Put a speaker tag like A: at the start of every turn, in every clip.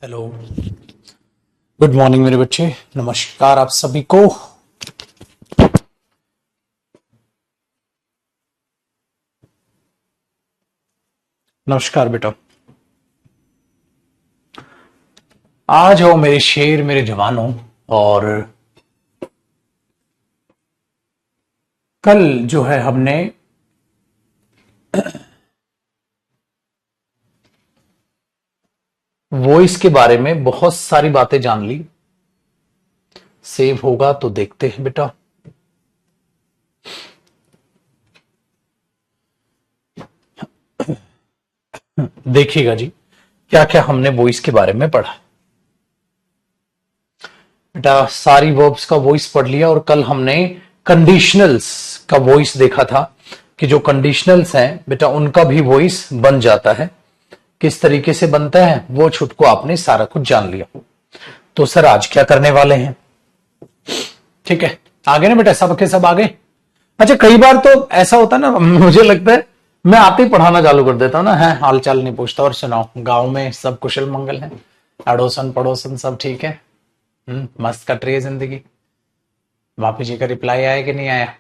A: Hello, good morning मेरे बच्चे। नमस्कार आप सभी को। नमस्कार बेटा। आ जाओ मेरे शेर, मेरे जवानों। और कल जो है हमने वॉइस के बारे में बहुत सारी बातें जान ली। सेव होगा तो देखते हैं बेटा। देखिएगा जी, क्या क्या हमने वॉइस के बारे में पढ़ा। बेटा सारी वर्ब्स का वॉइस पढ़ लिया और कल हमने कंडीशनल्स का वॉइस देखा था कि जो कंडीशनल्स हैं बेटा उनका भी वॉइस बन जाता है। किस तरीके से बनता है वो छुटको आपने सारा कुछ जान लिया। तो सर आज क्या करने वाले हैं? ठीक है, आगे ना बेटा, सब के सब आगे। अच्छा, कई बार तो ऐसा होता है ना, मुझे लगता है मैं आते ही पढ़ाना चालू कर देता हूँ ना, है हाल चाल नहीं पूछता और सुनाओ गांव में सब कुशल मंगल है, अड़ोसन पड़ोसन सब ठीक है, मस्त कट रही है जिंदगी। वापी जी का रिप्लाई आया कि नहीं आया?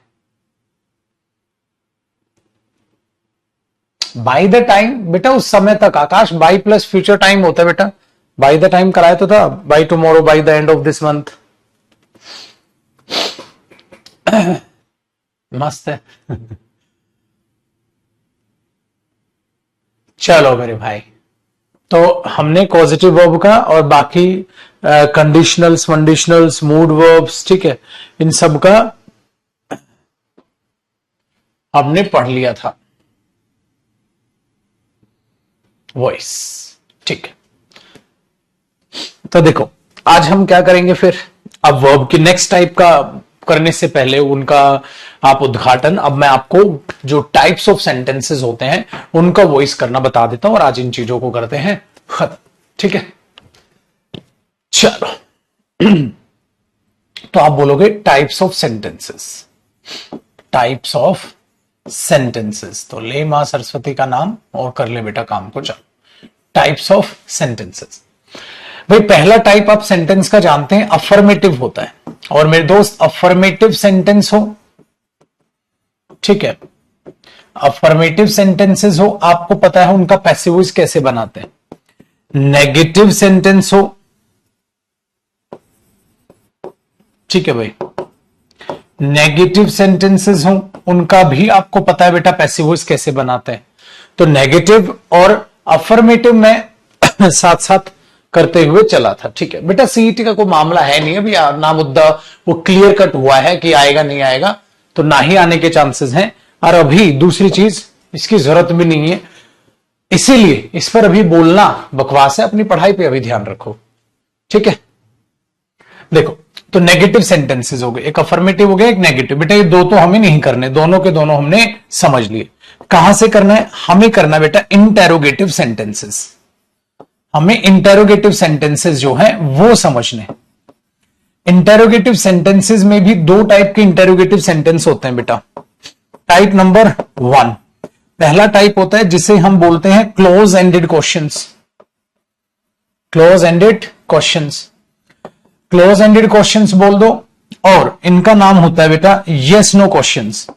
A: बाय द टाइम बेटा, उस समय तक आकाश बाई प्लस फ्यूचर टाइम होता है बेटा। बाय द टाइम कराया तो था, by tomorrow, by the end of this month. मस्त है। चलो मेरे भाई, तो हमने पॉजिटिव वर्ब का और बाकी कंडीशनल्स, वंडिशनल्स, मूड वर्ब्स, ठीक है, इन सब का हमने पढ़ लिया था। वॉइस, ठीक है। तो देखो आज हम क्या करेंगे फिर। अब वर्ब की नेक्स्ट टाइप का करने से पहले उनका आप उद्घाटन, अब मैं आपको जो टाइप्स ऑफ सेंटेंसेस होते हैं उनका वॉइस करना बता देता हूं और आज इन चीजों को करते हैं खत्म। ठीक है, चलो। तो आप बोलोगे types of sentences. Types of sentences, तो ले मां सरस्वती का नाम और कर ले बेटा काम को। चलो, टाइप्स ऑफ सेंटेंसेस। भाई पहला टाइप आप सेंटेंस का जानते हैं, अफर्मेटिव होता है। और मेरे दोस्त अफर्मेटिव सेंटेंस हो, ठीक है, अफर्मेटिव सेंटेंसेस हो, आपको पता है उनका पैसिव वॉइस कैसे बनाते हैं। नेगेटिव सेंटेंस हो, ठीक है भाई, नेगेटिव सेंटेंसेस हो उनका भी आपको पता है बेटा पैसिव वॉइस कैसे बनाते हैं। तो नेगेटिव और अफर्मेटिव में साथ साथ करते हुए चला था। ठीक है बेटा, सीईटी का कोई मामला है नहीं अभी, ना मुद्दा वो क्लियर कट हुआ है कि आएगा नहीं आएगा, तो ना ही आने के चांसेस हैं। और अभी दूसरी चीज, इसकी जरूरत भी नहीं है, इसीलिए इस पर अभी बोलना बकवास है। अपनी पढ़ाई पे अभी ध्यान रखो, ठीक है। देखो, तो नेगेटिव सेंटेंसेस हो गए, एक अफर्मेटिव हो गया, एक नेगेटिव। बेटा ये दो तो हमें नहीं करने, दोनों के दोनों हमने समझ लिए। कहां से करना है? हमें करना बेटा इंटेरोगेटिव सेंटेंसेस। हमें इंटेरोगेटिव सेंटेंसेस जो हैं वो समझने। इंटेरोगेटिव सेंटेंसेस में भी दो टाइप के इंटेरोगेटिव सेंटेंस होते हैं बेटा। टाइप नंबर 1, पहला टाइप होता है जिसे हम बोलते हैं close ended questions. Close ended questions, close ended questions बोल दो। और इनका नाम होता है बेटा यस नो क्वेश्चंस।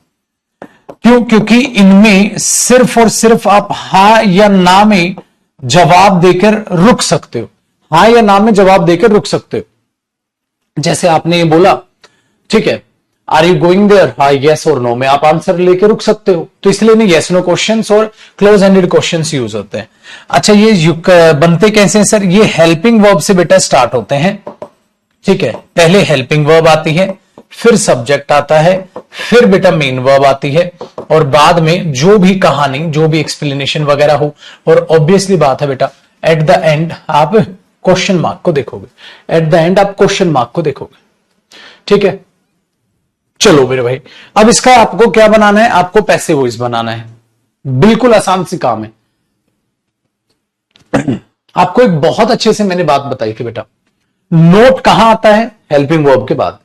A: क्यों? क्योंकि इनमें सिर्फ और सिर्फ आप हां या ना में जवाब देकर रुक सकते हो। हां या ना में जवाब देकर रुक सकते हो। जैसे आपने ये बोला, ठीक है, आर यू गोइंग देयर, हाँ यस और नो में आप आंसर लेके रुक सकते हो। तो इसलिए नहीं यस नो क्वेश्चंस और क्लोज एंडेड क्वेश्चंस यूज होते हैं। अच्छा, ये बनते कैसे हैं सर? ये हेल्पिंग वर्ब से बेटा स्टार्ट होते हैं, ठीक है। पहले हेल्पिंग वर्ब आती है, फिर सब्जेक्ट आता है, फिर बेटा मेन वर्ब आती है, और बाद में जो भी कहानी, जो भी एक्सप्लेनेशन वगैरह हो। और ऑब्वियसली बात है बेटा, एट द एंड आप क्वेश्चन मार्क को देखोगे। एट द एंड आप क्वेश्चन मार्क को देखोगे, ठीक है। चलो मेरे भाई, अब इसका आपको क्या बनाना है? आपको पैसिव वॉइस बनाना है। बिल्कुल आसान सी काम है। आपको एक बहुत अच्छे से मैंने बात बताई थी बेटा, नोट कहां आता है? हेल्पिंग वर्ब के बाद।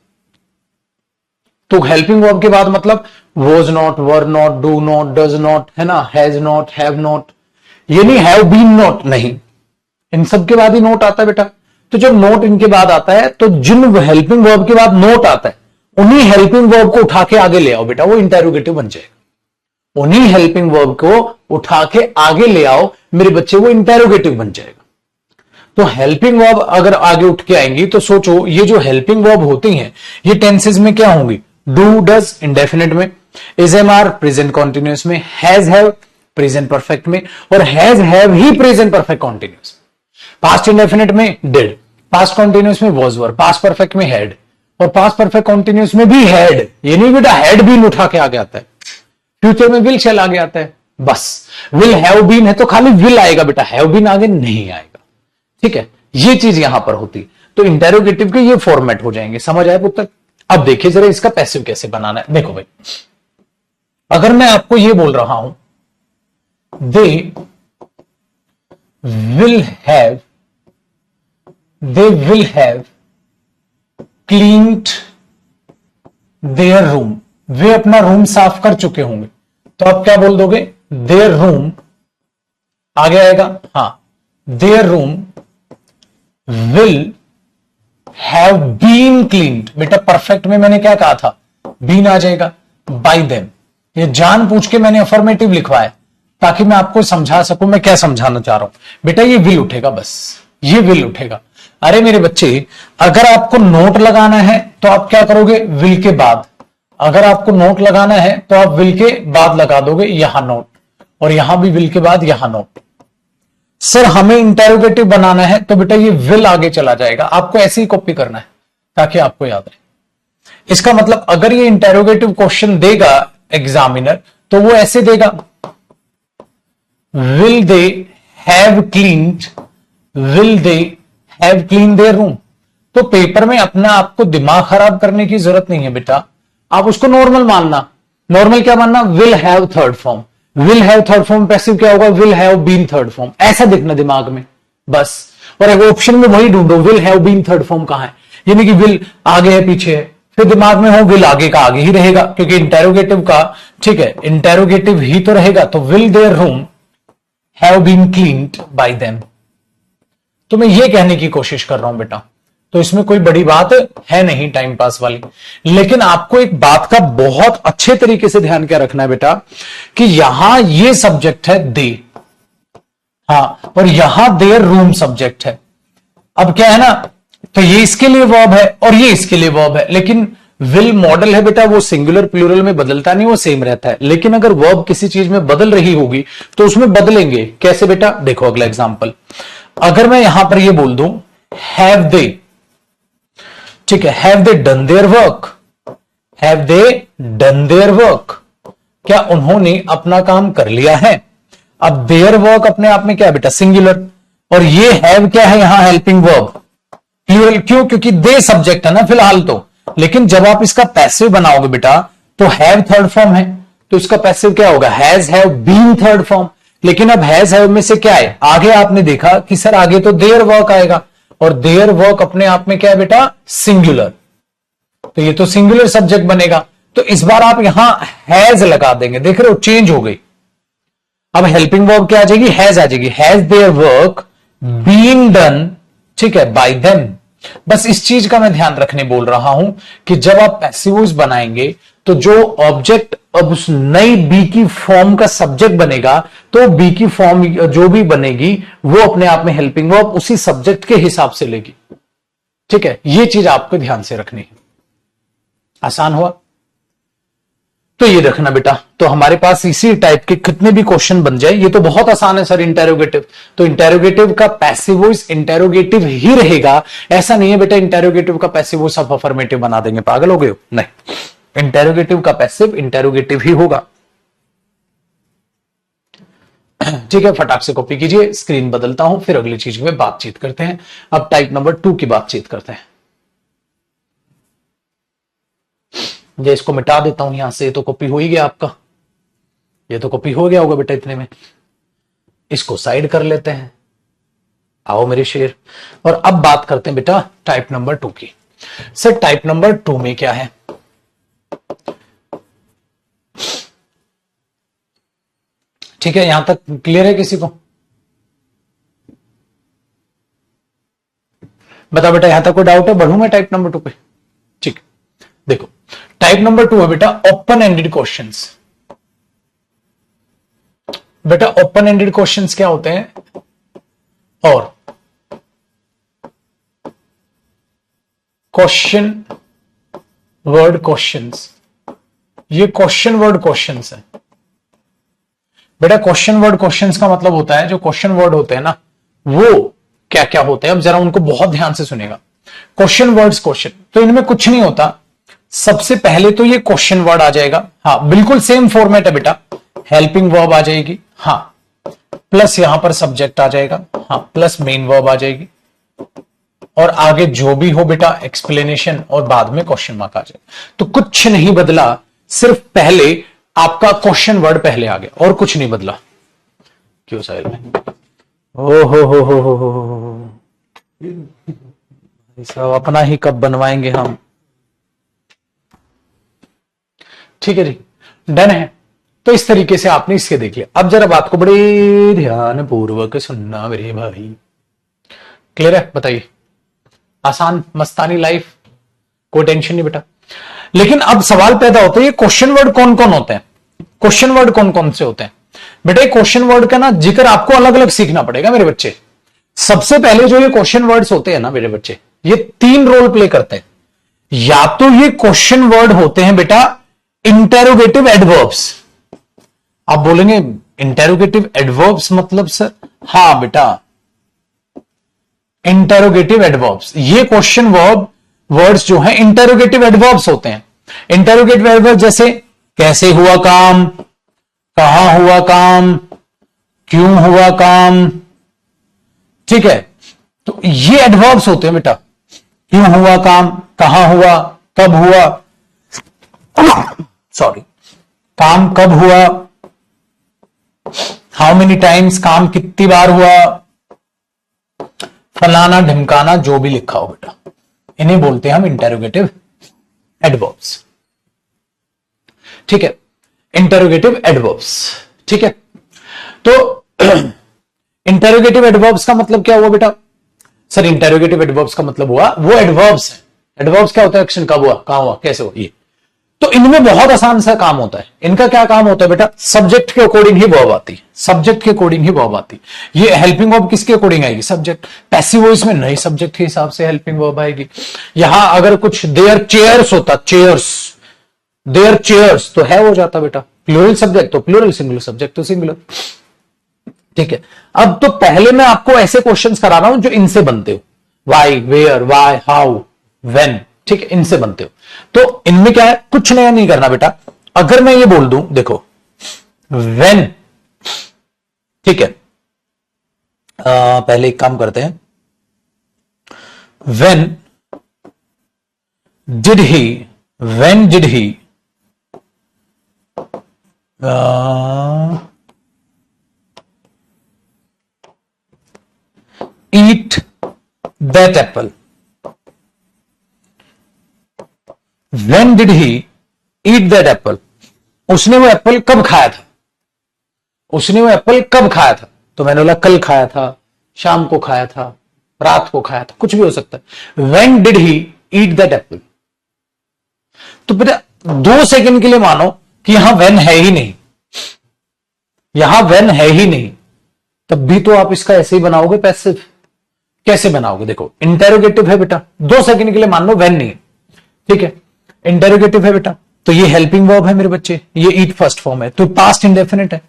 A: तो हेल्पिंग वर्ब के बाद मतलब was not, were not, do not, does not, है ना, हैज नॉट, हैव नॉट। ये नहीं हैव बीन नॉट, नहीं, इन सब के बाद ही नोट आता है बेटा। तो जब नोट इनके बाद आता है तो जिन हेल्पिंग वर्ब के बाद नोट आता है उन्हीं हेल्पिंग वर्ब को उठा के आगे ले आओ बेटा, वो इंटेरोगेटिव बन जाएगा। उन्हीं हेल्पिंग वर्ब को उठा के आगे ले आओ मेरे बच्चे, वो इंटेरोगेटिव बन जाएगा। तो हेल्पिंग वर्ब अगर आगे उठ के आएंगी तो सोचो ये जो हेल्पिंग वर्ब होती हैं ये टेंसेस में क्या होंगी? डू डज इंडेफिनिट में, is am are present continuous में, हैज हैव प्रेजेंट परफेक्ट में, और हैज हैव ही present perfect continuous. Past indefinite में डिड, पास्ट कॉन्टिन्यूस में वॉज वर, पास्ट परफेक्ट में हैड, और पास्ट परफेक्ट कॉन्टिन्यूस में भी हैड। ये नहीं बेटा हैड बीन उठा के आगे आता है, फ्यूचर में विल शैल आगे आता है। बस विल हैव बीन है तो खाली विल आएगा बेटा, हैव बीन आगे नहीं आएगा। ठीक है, ये चीज यहां पर होती। तो इंटेरोगेटिव के ये फॉर्मेट हो जाएंगे। समझ आए पुत्र? अब देखिए जरा इसका पैसिव कैसे बनाना है। देखो भाई, अगर मैं आपको ये बोल रहा हूं they will have cleaned their room, वे अपना रूम साफ कर चुके होंगे, तो आप क्या बोल दोगे? देयर रूम आगे आएगा। हां, their room will have been cleaned. बेटा परफेक्ट में मैंने क्या कहा था? बीन आ जाएगा। बाय देम, ये जान पूछ के मैंने अफर्मेटिव लिखवाया ताकि मैं आपको समझा सकूं मैं क्या समझाना चाह रहा हूं। बेटा ये विल उठेगा, बस ये विल उठेगा। अरे मेरे बच्चे, अगर आपको नोट लगाना है तो आप क्या करोगे? विल के बाद। अगर आपको नोट लगाना है तो आप विल के बाद लगा दोगे यहां नोट, और यहां भी विल के बाद यहां नोट। सर हमें इंटेरोगेटिव बनाना है तो बेटा ये विल आगे चला जाएगा। आपको ऐसे ही कॉपी करना है ताकि आपको याद रहे। इसका मतलब अगर ये इंटेरोगेटिव क्वेश्चन देगा एग्जामिनर तो वो ऐसे देगा, will they have cleaned their room. तो पेपर में अपना आपको दिमाग खराब करने की जरूरत नहीं है बेटा, आप उसको नॉर्मल मानना। नॉर्मल क्या मानना? Will have third form. Will have third form passive क्या होगा? Will have been third form. ऐसा देखना दिमाग में बस, और एक ऑप्शन में वही ढूंढो will have been third form कहां है। यानी कि विल आगे है पीछे है, फिर दिमाग में हो विल आगे का आगे ही रहेगा क्योंकि इंटेरोगेटिव का, ठीक है, इंटेरोगेटिव ही तो रहेगा। तो will their room have been cleaned by them. तो मैं ये कहने की कोशिश कर रहा हूं बेटा, तो इसमें कोई बड़ी बात है नहीं टाइम पास वाली। लेकिन आपको एक बात का बहुत अच्छे तरीके से ध्यान क्या रखना है बेटा कि यहां ये सब्जेक्ट है दे, हाँ, और यहां देयर रूम सब्जेक्ट है। अब क्या है ना, तो ये इसके लिए वर्ब है और ये इसके लिए वर्ब है, लेकिन विल मॉडल है बेटा, वो सिंगुलर प्लूरल में बदलता नहीं, वो सेम रहता है। लेकिन अगर वर्ब किसी चीज में बदल रही होगी तो उसमें बदलेंगे कैसे बेटा? देखो अगला एग्जांपल, अगर मैं यहां पर ये बोल दूं हैव दे, ठीक है, have they done their work, have they done their work, क्या उन्होंने अपना काम कर लिया है? अब देयर वर्क अपने आप में क्या है बेटा? सिंगुलर, और ये हैव क्या है यहां? Helping verb plural. क्यों? क्योंकि दे सब्जेक्ट है ना फिलहाल तो, लेकिन जब आप इसका पैसिव बनाओगे बेटा तो हैव थर्ड फॉर्म है तो इसका पैसिव क्या होगा? Has have been third form. लेकिन अब हैज हैव में से क्या है? आगे आपने देखा कि सर आगे तो देयर वर्क आएगा, और देयर वर्क अपने आप में क्या है बेटा? सिंगुलर, तो ये तो सिंगुलर सब्जेक्ट बनेगा। तो इस बार आप यहां हैज लगा देंगे, देख रहे हो चेंज हो गई। अब हेल्पिंग वर्ब क्या आ जाएगी? हैज आ जाएगी। Has their work been done, ठीक है, बाय देम। बस इस चीज का मैं ध्यान रखने बोल रहा हूं कि जब आप पैसिव वॉइस बनाएंगे तो जो ऑब्जेक्ट अब उस नई बी की फॉर्म का सब्जेक्ट बनेगा, तो बी की फॉर्म जो भी बनेगी वो अपने आप में हेल्पिंग वर्ब उसी सब्जेक्ट के हिसाब से लेगी। ठीक है, ये चीज आपको ध्यान से रखनी है। आसान हुआ? तो ये रखना बेटा, तो हमारे पास इसी टाइप के कितने भी क्वेश्चन बन जाए, ये तो बहुत आसान है सर इंटेरोगेटिव। तो इंटेरोगेटिव का पैसिव वॉइस इंटेरोगेटिव ही रहेगा, ऐसा नहीं है बेटा इंटेरोगेटिव का पैसिव वॉइस आप अफर्मेटिव बना देंगे, पागल हो गए हो? नहीं, इंटेरोगेटिव का पैसिव इंटेरोगेटिव ही होगा। ठीक है, फटाक से कॉपी कीजिए, स्क्रीन बदलता हूं, फिर अगली चीज में बातचीत करते हैं। अब टाइप नंबर 2 की बातचीत करते हैं। ये इसको मिटा देता हूं यहां से, ये तो कॉपी हो ही गया आपका, ये तो कॉपी हो गया होगा बेटा इतने में। इसको साइड कर लेते हैं, आओ मेरे शेर। और अब बात करते हैं बेटा टाइप नंबर 2 की। सर टाइप नंबर 2 में क्या है? ठीक है, यहां तक क्लियर है किसी को? बता बेटा, यहां तक कोई डाउट है? बढ़ू मैं टाइप नंबर 2 पे? ठीक, देखो टाइप नंबर 2 है बेटा ओपन एंडेड क्वेश्चंस। बेटा ओपन एंडेड क्वेश्चंस क्या होते हैं? और क्वेश्चन वर्ड क्वेश्चंस, ये क्वेश्चन वर्ड क्वेश्चंस है बेटा। क्वेश्चन वर्ड क्वेश्चंस का मतलब होता है, जो क्वेश्चन वर्ड होते हैं ना, वो क्या क्या होते हैं, अब जरा उनको बहुत ध्यान से सुनेगा। क्वेश्चन वर्ड्स, क्वेश्चन तो इनमें कुछ नहीं होता। सबसे पहले तो ये क्वेश्चन वर्ड आ जाएगा, हाँ बिल्कुल सेम फॉर्मेट है बेटा। हेल्पिंग वर्ब आ जाएगी, हाँ, प्लस यहां पर सब्जेक्ट आ जाएगा, हाँ, प्लस मेन वर्ब आ जाएगी, और आगे जो भी हो बेटा एक्सप्लेनेशन, और बाद में क्वेश्चन मार्क आ जाएगा। तो कुछ नहीं बदला, सिर्फ पहले आपका क्वेश्चन वर्ड पहले आ गया, और कुछ नहीं बदला। क्यों साहिल में? ओ हो सब अपना ही कब बनवाएंगे हम। ठीक है जी, डन है। तो इस तरीके से आपने इसके देख लिया। अब जरा बात को बड़े ध्यान पूर्वक सुनना मेरे भाई। क्लियर है? बताइए। आसान मस्तानी लाइफ, कोई टेंशन नहीं बेटा। लेकिन अब सवाल पैदा होता है, ये क्वेश्चन वर्ड कौन कौन होते हैं? क्वेश्चन वर्ड कौन कौन से होते हैं बेटा? क्वेश्चन वर्ड का ना जिक्र आपको अलग अलग सीखना पड़ेगा मेरे बच्चे। सबसे पहले जो ये क्वेश्चन वर्ड्स होते हैं ना मेरे बच्चे, ये 3 रोल प्ले करते हैं। या तो ये क्वेश्चन वर्ड होते हैं बेटा इंटेरोगेटिव एडवर्ब्स। आप बोलेंगे इंटेरोगेटिव एडवर्ब्स मतलब सर? हां बेटा, इंटेरोगेटिव एडवर्ब्स, ये क्वेश्चन वर्ड्स जो हैं इंटेरोगेटिव एडवर्ब्स होते हैं। इंटेरोगेटिव एडवर्ब जैसे कैसे हुआ काम, कहां हुआ काम, क्यों हुआ काम, ठीक है? तो ये एडवर्ब्स होते हैं बेटा। क्यों हुआ काम, कहां हुआ, कब हुआ, सॉरी, काम कब हुआ, हाउ मेनी टाइम्स, काम कितनी बार हुआ, फलाना ढिमकाना, जो भी लिखा हो बेटा, इन्हें बोलते हैं हम इंटेरोगेटिव एडवर्ब्स। ठीक है, इंटेरोगेटिव एडवर्ब्स। ठीक है, तो इंटेरोगेटिव एडवर्ब्स का मतलब क्या हुआ बेटा? सर इंटेरोगेटिव एडवर्ब्स का मतलब हुआ वो एडवर्ब्स है। एडवर्ब्स क्या होता है? एक्शन कब हुआ, कहां हुआ, कैसे हुआ, ये। तो इनमें बहुत आसान सा काम होता है। इनका क्या काम होता है बेटा? सब्जेक्ट के अकॉर्डिंग ही वर्ब आती है, सब्जेक्ट के अकॉर्डिंग ही वर्ब आती है। ये हेल्पिंग वर्ब किसके अकॉर्डिंग आएगी? सब्जेक्ट। पैसिव वॉइस में नई सब्जेक्ट के हिसाब से हेल्पिंग वर्ब आएगी। यहां अगर कुछ देयर चेयर्स होता, चेयर्स, देयर चेयर्स, तो है हो जाता बेटा। प्लूरल सब्जेक्ट तो प्लूरल, सिंगुलर सब्जेक्ट तो सिंगुलर। ठीक है, अब तो पहले मैं आपको ऐसे क्वेश्चंस करा रहा हूं जो इनसे बनते हो। Why, where, why, how, when, ठीक है, इनसे बनते हो। तो इनमें क्या है? कुछ नया नहीं करना बेटा। अगर मैं ये बोल दूं, देखो व्हेन, ठीक है, पहले एक काम करते हैं। When did he, when did he eat that apple? When did he eat that apple? उसने वो एप्पल कब खाया था? उसने वो एप्पल कब खाया था? तो मैंने बोला कल खाया था, शाम को खाया था, रात को खाया था, कुछ भी हो सकता है। When did he eat that apple? तो बेटा 2 सेकंड के लिए मानो कि यहां when है ही नहीं, यहां when है ही नहीं, तब भी तो आप इसका ऐसे ही बनाओगे पैसिव। कैसे बनाओगे? देखो इंटेरोगेटिव है बेटा, 2 सेकंड के लिए मान लो व्हेन नहीं है, ठीक है, इंटेरोगेटिव है बेटा, तो ये हेल्पिंग वर्ब है मेरे बच्चे, ये ईट फर्स्ट फॉर्म है, तो पास्ट इंडेफिनिट है।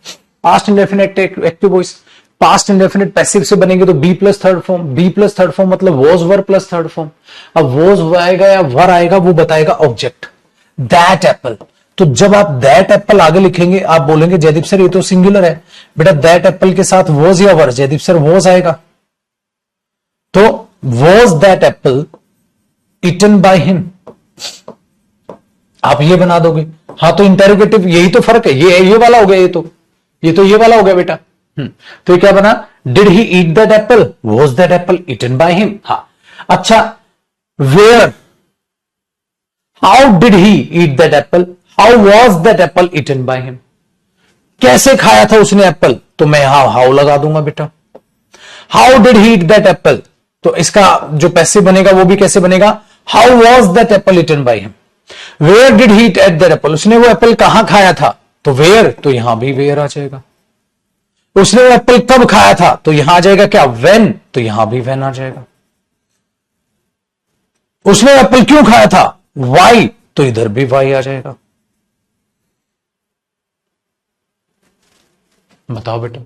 A: Past indefinite active voice, past indefinite passive से बनेंगे तो be plus third form, be plus third form मतलब was were plus third form. अब वॉज आएगा या वर आएगा वो बताएगा ऑब्जेक्ट। दैट एप्पल, तो जब आप दैट एप्पल आगे लिखेंगे आप बोलेंगे जयदीप सर ये तो सिंगुलर है बेटा, दैट एप्पल के साथ वॉज या वर, जयदीप सर वॉज आएगा, तो was that apple eaten by him, आप ये बना दोगे। हाँ तो इंटेरोगेटिव यही तो फर्क है, ये वाला हो गया, ये वाला हो गया बेटा। तो ये क्या बना? Did he eat that apple, was that apple eaten by him. हाँ अच्छा, where, how did he eat that apple, how was that apple eaten by him, कैसे खाया था उसने एप्पल, तो मैं यहां हाउ लगा दूंगा बेटा। How did he eat that apple, तो इसका जो पैसिव बनेगा वो भी कैसे बनेगा, how was that apple eaten by him, where did he eat that apple, उसने वो एप्पल कहां खाया था, तो वेयर, तो यहां भी वेयर आ जाएगा। उसने वो एप्पल कब खाया था, तो यहां आ जाएगा क्या, व्हेन, तो यहां भी व्हेन आ जाएगा। उसने एप्पल क्यों खाया था, वाई, तो इधर भी वाई आ जाएगा। बताओ बेटा,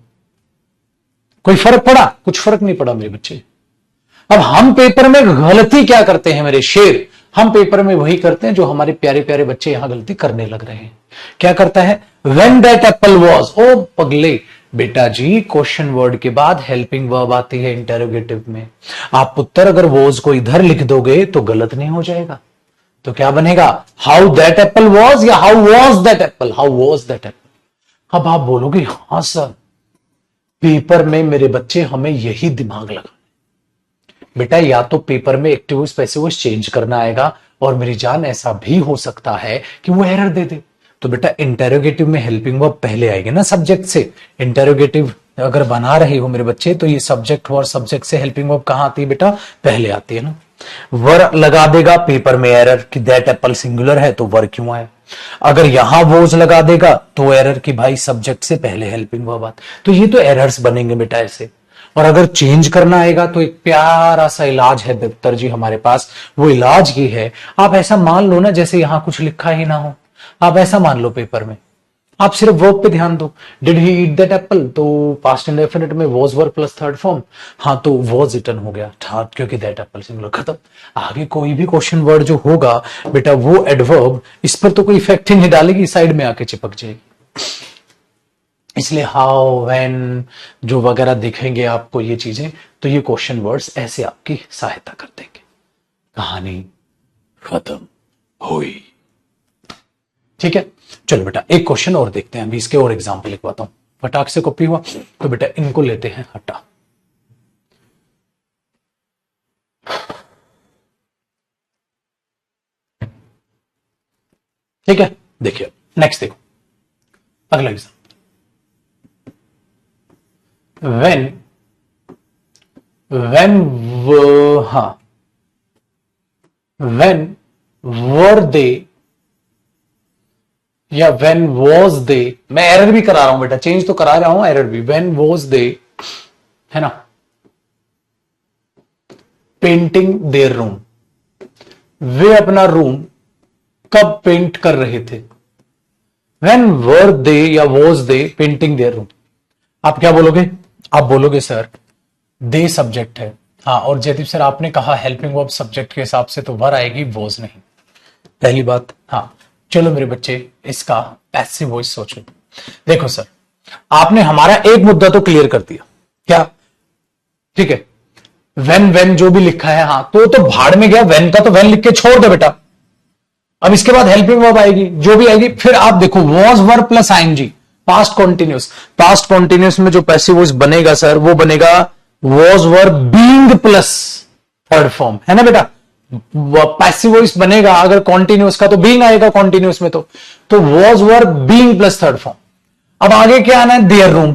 A: कोई फर्क पड़ा, कुछ फर्क नहीं पड़ा मेरे बच्चे। अब हम पेपर में गलती क्या करते हैं मेरे शेर, हम पेपर में वही करते हैं जो हमारे प्यारे प्यारे बच्चे यहां गलती करने लग रहे हैं। क्या करता है, व्हेन दैट एप्पल वॉज, ओ पगले बेटा जी, क्वेश्चन वर्ड के बाद हेल्पिंग वर्ब आती है इंटेरोगेटिव में। आप पुत्र अगर वॉज को इधर लिख दोगे तो गलत नहीं हो जाएगा, तो क्या बनेगा, हाउ दैट एप्पल वॉज या how was that apple, how was that Apple. अब आप बोलोगे हां सर, पेपर में मेरे बच्चे हमें यही दिमाग लगा, बेटा या तो पेपर में active voice passive voice change करना आएगा, और मेरी जान ऐसा भी हो सकता है कि वो एरर दे दे। तो बेटा इंटेरोगेटिव में हेल्पिंग वर्ब पहले आएगी ना सब्जेक्ट से। इंटेरोगेटिव अगर बना रहे हो मेरे बच्चे तो ये सब्जेक्ट और सब्जेक्ट से हेल्पिंग वर्ब कहां आती है बेटा, पहले आती है ना। वर लगा देगा पेपर में एरर कि दैट एप्पल सिंगुलर है तो वर क्यों आया। अगर यहां वोज लगा देगा तो एरर कि भाई सब्जेक्ट से पहले हेल्पिंग वर्ब आती। तो ये तो एरर्स बनेंगे बेटा ऐसे। और अगर चेंज करना आएगा तो एक प्यारा सा इलाज है दफ्तर जी हमारे पास, वो इलाज ये है, आप ऐसा मान लो ना जैसे यहां कुछ लिखा ही ना हो, आप ऐसा मान लो पेपर में, आप सिर्फ वर्ब पे ध्यान दो। Did he eat that apple, तो पास्ट इंडेफिनिट में was verb plus third form, हाँ तो वॉज रिटर्न हो गया था क्योंकि दैट एप्पल सिंगुलर, खत्म। आगे कोई भी क्वेश्चन वर्ड जो होगा बेटा वो एडवर्ब इस पर तो कोई इफेक्ट ही नहीं डालेगी, साइड में आके चिपक जाएगी। इसलिए हाउ व्हेन जो वगैरह दिखेंगे आपको ये चीजें, तो ये क्वेश्चन वर्ड्स ऐसे आपकी सहायता कर देंगे। कहानी खत्म हुई। ठीक है, चलो बेटा एक क्वेश्चन और देखते हैं, अभी इसके और एग्जाम्पल लिखवाता हूं। फटाक से कॉपी हुआ तो बेटा इनको लेते हैं हटा। ठीक है, देखिए नेक्स्ट देखो अगला एग्जाम्पल। when were they या when was they, मैं एरर भी करा रहा हूं बेटा, चेंज तो करा रहा हूं एरर भी। when was they, है ना, पेंटिंग देयर रूम, वे अपना रूम कब पेंट कर रहे थे। when were they या was they painting their room, आप क्या बोलोगे, आप बोलोगे सर दे सब्जेक्ट है, हाँ, और जयदीप सर आपने कहा हेल्पिंग वर्ब सब्जेक्ट के हिसाब से तो वर आएगी वॉज नहीं, पहली बात। हाँ चलो मेरे बच्चे इसका पैसिव वॉइस सोचो। देखो सर आपने हमारा एक मुद्दा तो क्लियर कर दिया, क्या, ठीक है, वेन जो भी लिखा है, हाँ तो भाड़ में गया, वेन का तो वेन लिख के छोड़ दो बेटा। अब इसके बाद हेल्पिंग वर्ब आएगी, जो भी आएगी, फिर आप देखो was verb plus ING, past continuous. Past continuous में जो पैसिव वॉइस बनेगा सर वो बनेगा was verb being plus third form, है ना बेटा। पैसिव वॉइस बनेगा अगर कॉन्टिन्यूस का तो बीइंग आएगा कॉन्टिन्यूस में, तो was verb being plus third form. अब आगे क्या आना है, देयर रूम,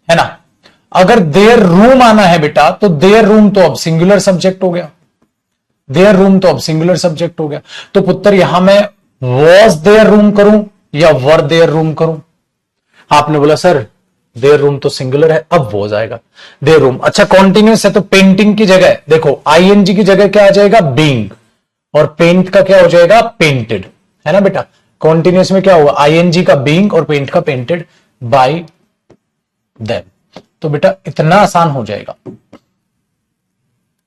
A: है ना। अगर देयर रूम आना है बेटा तो देयर रूम तो अब सिंगुलर सब्जेक्ट हो गया, देयर रूम तो अब सिंगुलर सब्जेक्ट हो गया। तो पुत्र यहां मैं वॉज देयर रूम करूं या वर देयर रूम करूं। आपने बोला सर देयर रूम तो सिंगुलर है, अब वो जाएगा देयर रूम। अच्छा कॉन्टिन्यूस है तो पेंटिंग की जगह देखो आईएनजी की जगह क्या आ जाएगा, बीइंग, और पेंट का क्या हो जाएगा, पेंटेड, है ना बेटा। कॉन्टिन्यूस में क्या होगा, आईएनजी का बीइंग और पेंट का पेंटेड बाय देम। तो बेटा इतना आसान हो जाएगा,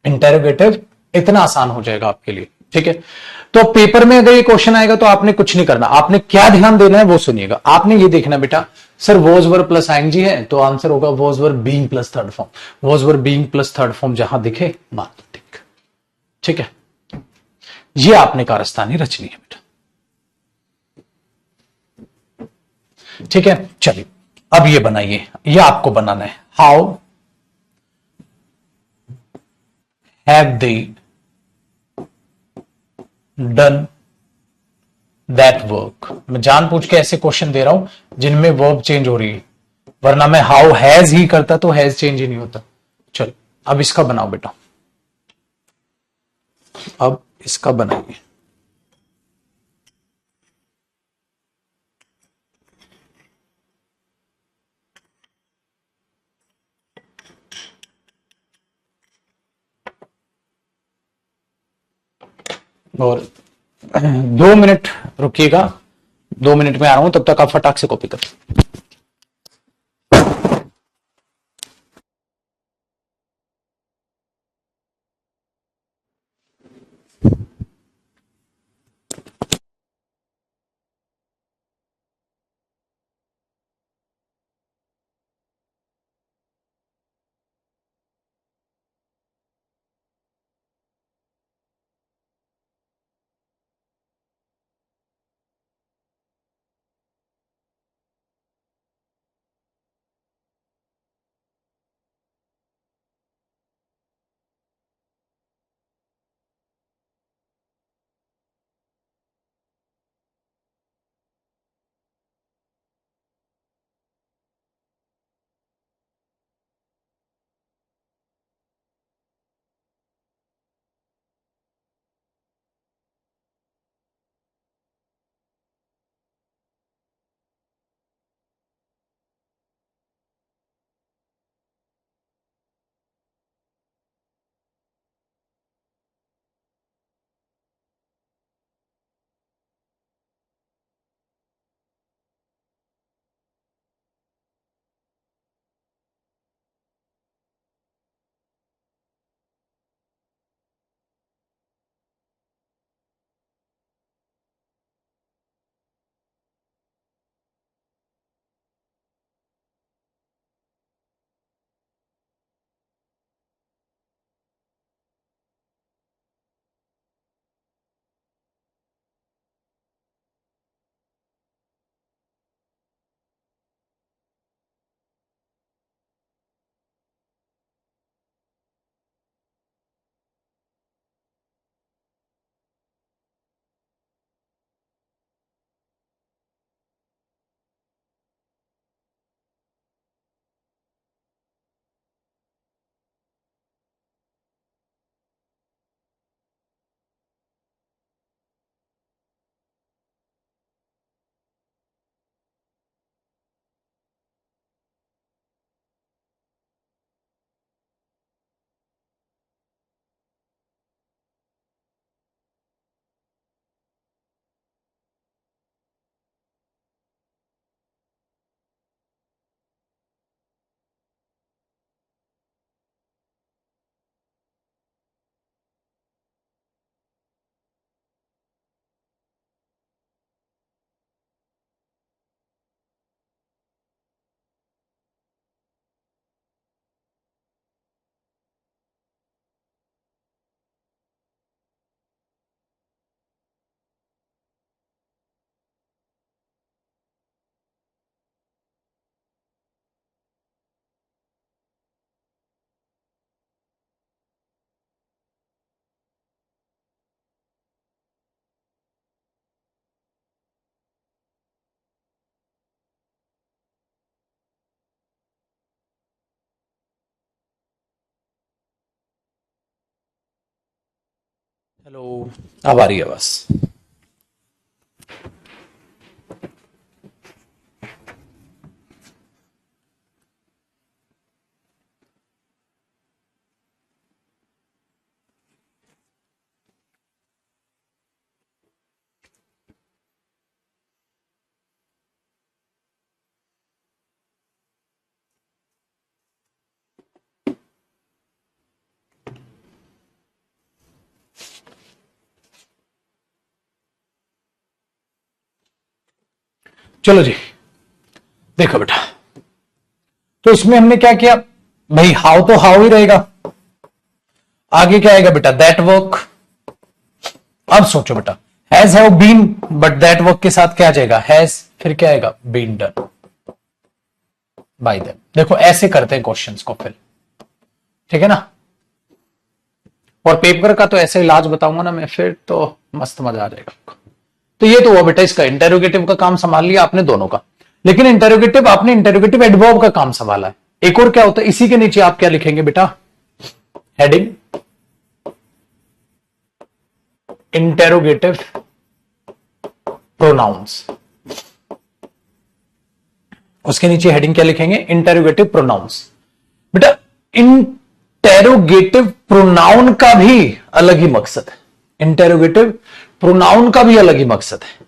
A: इंटेरोगेटिव इतना आसान हो जाएगा आपके लिए, ठीक है। तो पेपर में अगर ये क्वेश्चन आएगा तो आपने कुछ नहीं करना, आपने क्या ध्यान देना है वो सुनिएगा। आपने ये देखना बेटा sir was verb plus ING है तो आंसर होगा was verb being plus third form. Was verb being plus third form जहां दिखे मान लो टिक, ठीक है। ये आपने कारस्तानी रचनी है बेटा, ठीक है। चलिए अब ये बनाइए, ये आपको बनाना है। How have they done that work. मैं जानबूझ के ऐसे क्वेश्चन दे रहा हूं जिनमें वर्ब चेंज हो रही है, वरना मैं हाउ हैज ही करता तो हैज चेंज ही नहीं होता। चलो अब इसका बनाओ बेटा। अब इसका बनाइए। और 2 मिनट रुकिएगा, 2 मिनट में आ रहा हूं, तब तक आप फटाक से कॉपी कर। हेलो, अब आ रही है बस। चलो जी, देखो बेटा, तो इसमें हमने क्या किया भाई, हाउ तो हाउ ही रहेगा, आगे क्या आएगा बेटा, दैट वर्क। अब सोचो बेटा, has have been, but that work के साथ क्या आ जाएगा, हैज, फिर क्या आएगा, बीन डन बाय देम। देखो ऐसे करते हैं क्वेश्चंस को फिल, ठीक है ना। और पेपर का तो ऐसे इलाज बताऊंगा ना मैं, फिर तो मस्त मजा आ जाएगा आपको। तो ये तो हुआ बेटा इसका, इंटेरोगेटिव का काम संभाल लिया आपने दोनों का। लेकिन इंटेरोगेटिव, आपने इंटेरोगेटिव एडवर्ब का काम संभाला है। एक और क्या होता है, इसी के नीचे आप क्या लिखेंगे बेटा, हेडिंग इंटेरोगेटिव प्रोनाउंस। उसके नीचे हेडिंग क्या लिखेंगे? Interrogative pronounce. बेटा इंटेरोगेटिव प्रोनाउन का भी अलग ही मकसद है। इंटेरोगेटिव प्रोनाउन का भी अलग ही मकसद है।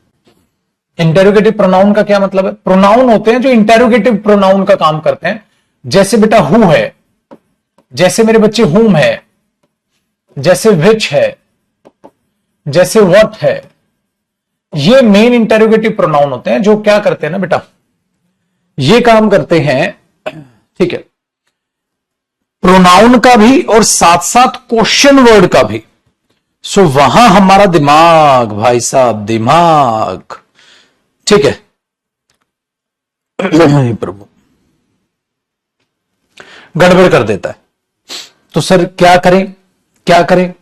A: इंटेरोगेटिव प्रोनाउन का क्या मतलब है? प्रोनाउन होते हैं जो इंटेरोगेटिव प्रोनाउन का काम करते हैं। जैसे बेटा हु है, जैसे मेरे बच्चे हुम है, जैसे विच है, जैसे व्हाट है, ये मेन इंटेरोगेटिव प्रोनाउन होते हैं जो क्या करते हैं ना बेटा, ये काम करते हैं, ठीक है, प्रोनाउन का भी और साथ साथ क्वेश्चन वर्ड का भी। सो वहां हमारा दिमाग भाई साहब, दिमाग, ठीक है प्रभु, गड़बड़ कर देता है। तो सर क्या करें, क्या करें?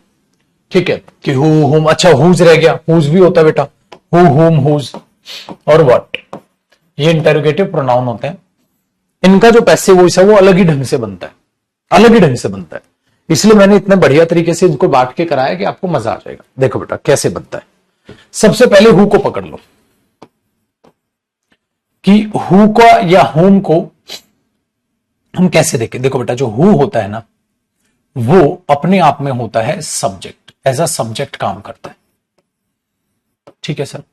A: ठीक है कि हु हुम, अच्छा हुज रह गया, हुज भी होता है बेटा, हु हुम हुज और व्हाट, ये इंटेरोगेटिव प्रोनाउन होते हैं। इनका जो पैसिव वॉइस है वो अलग ही ढंग से बनता है, अलग ही ढंग से बनता है। इसलिए मैंने इतने बढ़िया तरीके से इनको बांट के कराया कि आपको मजा आ जाएगा। देखो बेटा कैसे बनता है। सबसे पहले हु को पकड़ लो कि हु का या होम को हम कैसे देखें। देखो बेटा जो हु होता है ना, वो अपने आप में होता है सब्जेक्ट, एज अ सब्जेक्ट काम करता है, ठीक है सर।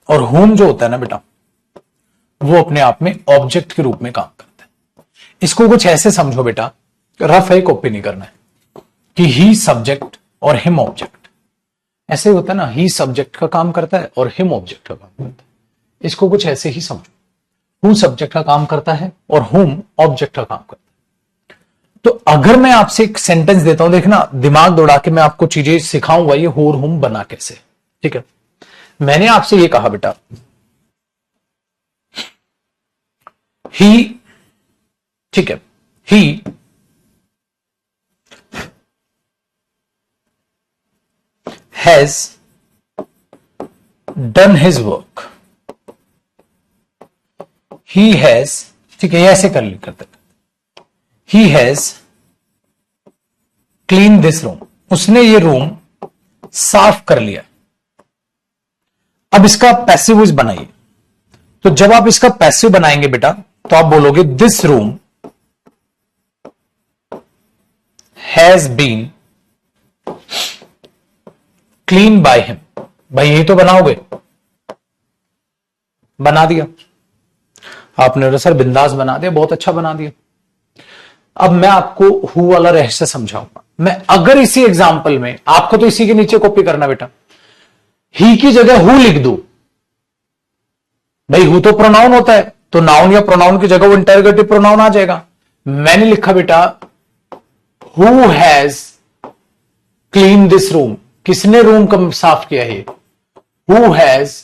A: और होम जो होता है ना बेटा, वो अपने आप में ऑब्जेक्ट के रूप में काम करता है। इसको कुछ ऐसे समझो बेटा, रफ है, कॉपी नहीं करना है, कि ही सब्जेक्ट और हिम ऑब्जेक्ट। ऐसे होता है ना, ही सब्जेक्ट का काम करता है और हिम ऑब्जेक्ट का काम करता है। इसको कुछ ऐसे ही समझो, हु सब्जेक्ट का काम करता है और हुम ऑब्जेक्ट का काम करता है। तो अगर मैं आपसे एक सेंटेंस देता हूं, देखना दिमाग दौड़ा के मैं आपको चीजें सिखाऊंगा, ये हु और हुम बना कैसे, ठीक है। मैंने आपसे ये कहा बेटा, ही, ठीक है, he has done his work, he has, ठीक है, ऐसे कर ली करते, he has clean this room, उसने ये रूम साफ कर लिया। अब इसका पैसिव वॉइस बनाइए। तो जब आप इसका पैसिव बनाएंगे बेटा, तो आप बोलोगे this room has been clean by him. भाई यही तो बनाओगे, बना दिया आपने, सर बिंदास बना दिया, बहुत अच्छा बना दिया। अब मैं आपको हु वाला रहस्य समझाऊंगा। मैं अगर इसी एग्जाम्पल में, आपको तो इसी के नीचे कॉपी करना बेटा, ही की जगह हु लिख दूं, भाई हु तो प्रोनाउन होता है, तो नाउन या प्रोनाउन की जगह वो इंटरोगेटिव प्रोनाउन आ जाएगा। मैंने लिखा बेटा who has clean this room, किसने रूम को साफ किया है? Who has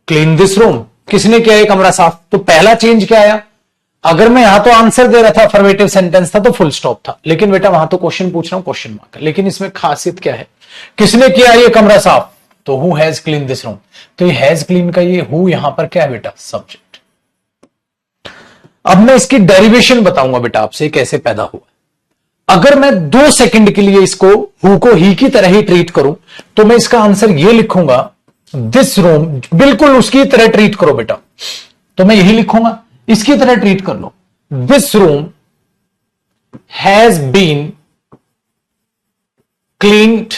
A: clean this room, किसने किया है कमरा साफ? तो पहला चेंज क्या आया? अगर मैं यहां तो आंसर दे रहा था, अफर्मेटिव सेंटेंस था तो फुल स्टॉप था, लेकिन बेटा वहां तो क्वेश्चन पूछ रहा हूं, क्वेश्चन मार्क। लेकिन इसमें खासियत क्या है? किसने किया ये कमरा साफ? तो who has clean this room. तो ये हैज क्लीन का ये हु यहां पर क्या है बेटा? सब्जेक्ट। अब मैं इसकी डेरिवेशन बताऊंगा बेटा आपसे, कैसे पैदा हुआ। अगर मैं 2 सेकंड के लिए इसको हु को ही की तरह ही ट्रीट करूं, तो मैं इसका आंसर ये लिखूंगा, दिस रूम, बिल्कुल उसकी तरह ट्रीट करो बेटा, तो मैं यही लिखूंगा, इसकी तरह ट्रीट कर लो। This room has been cleaned,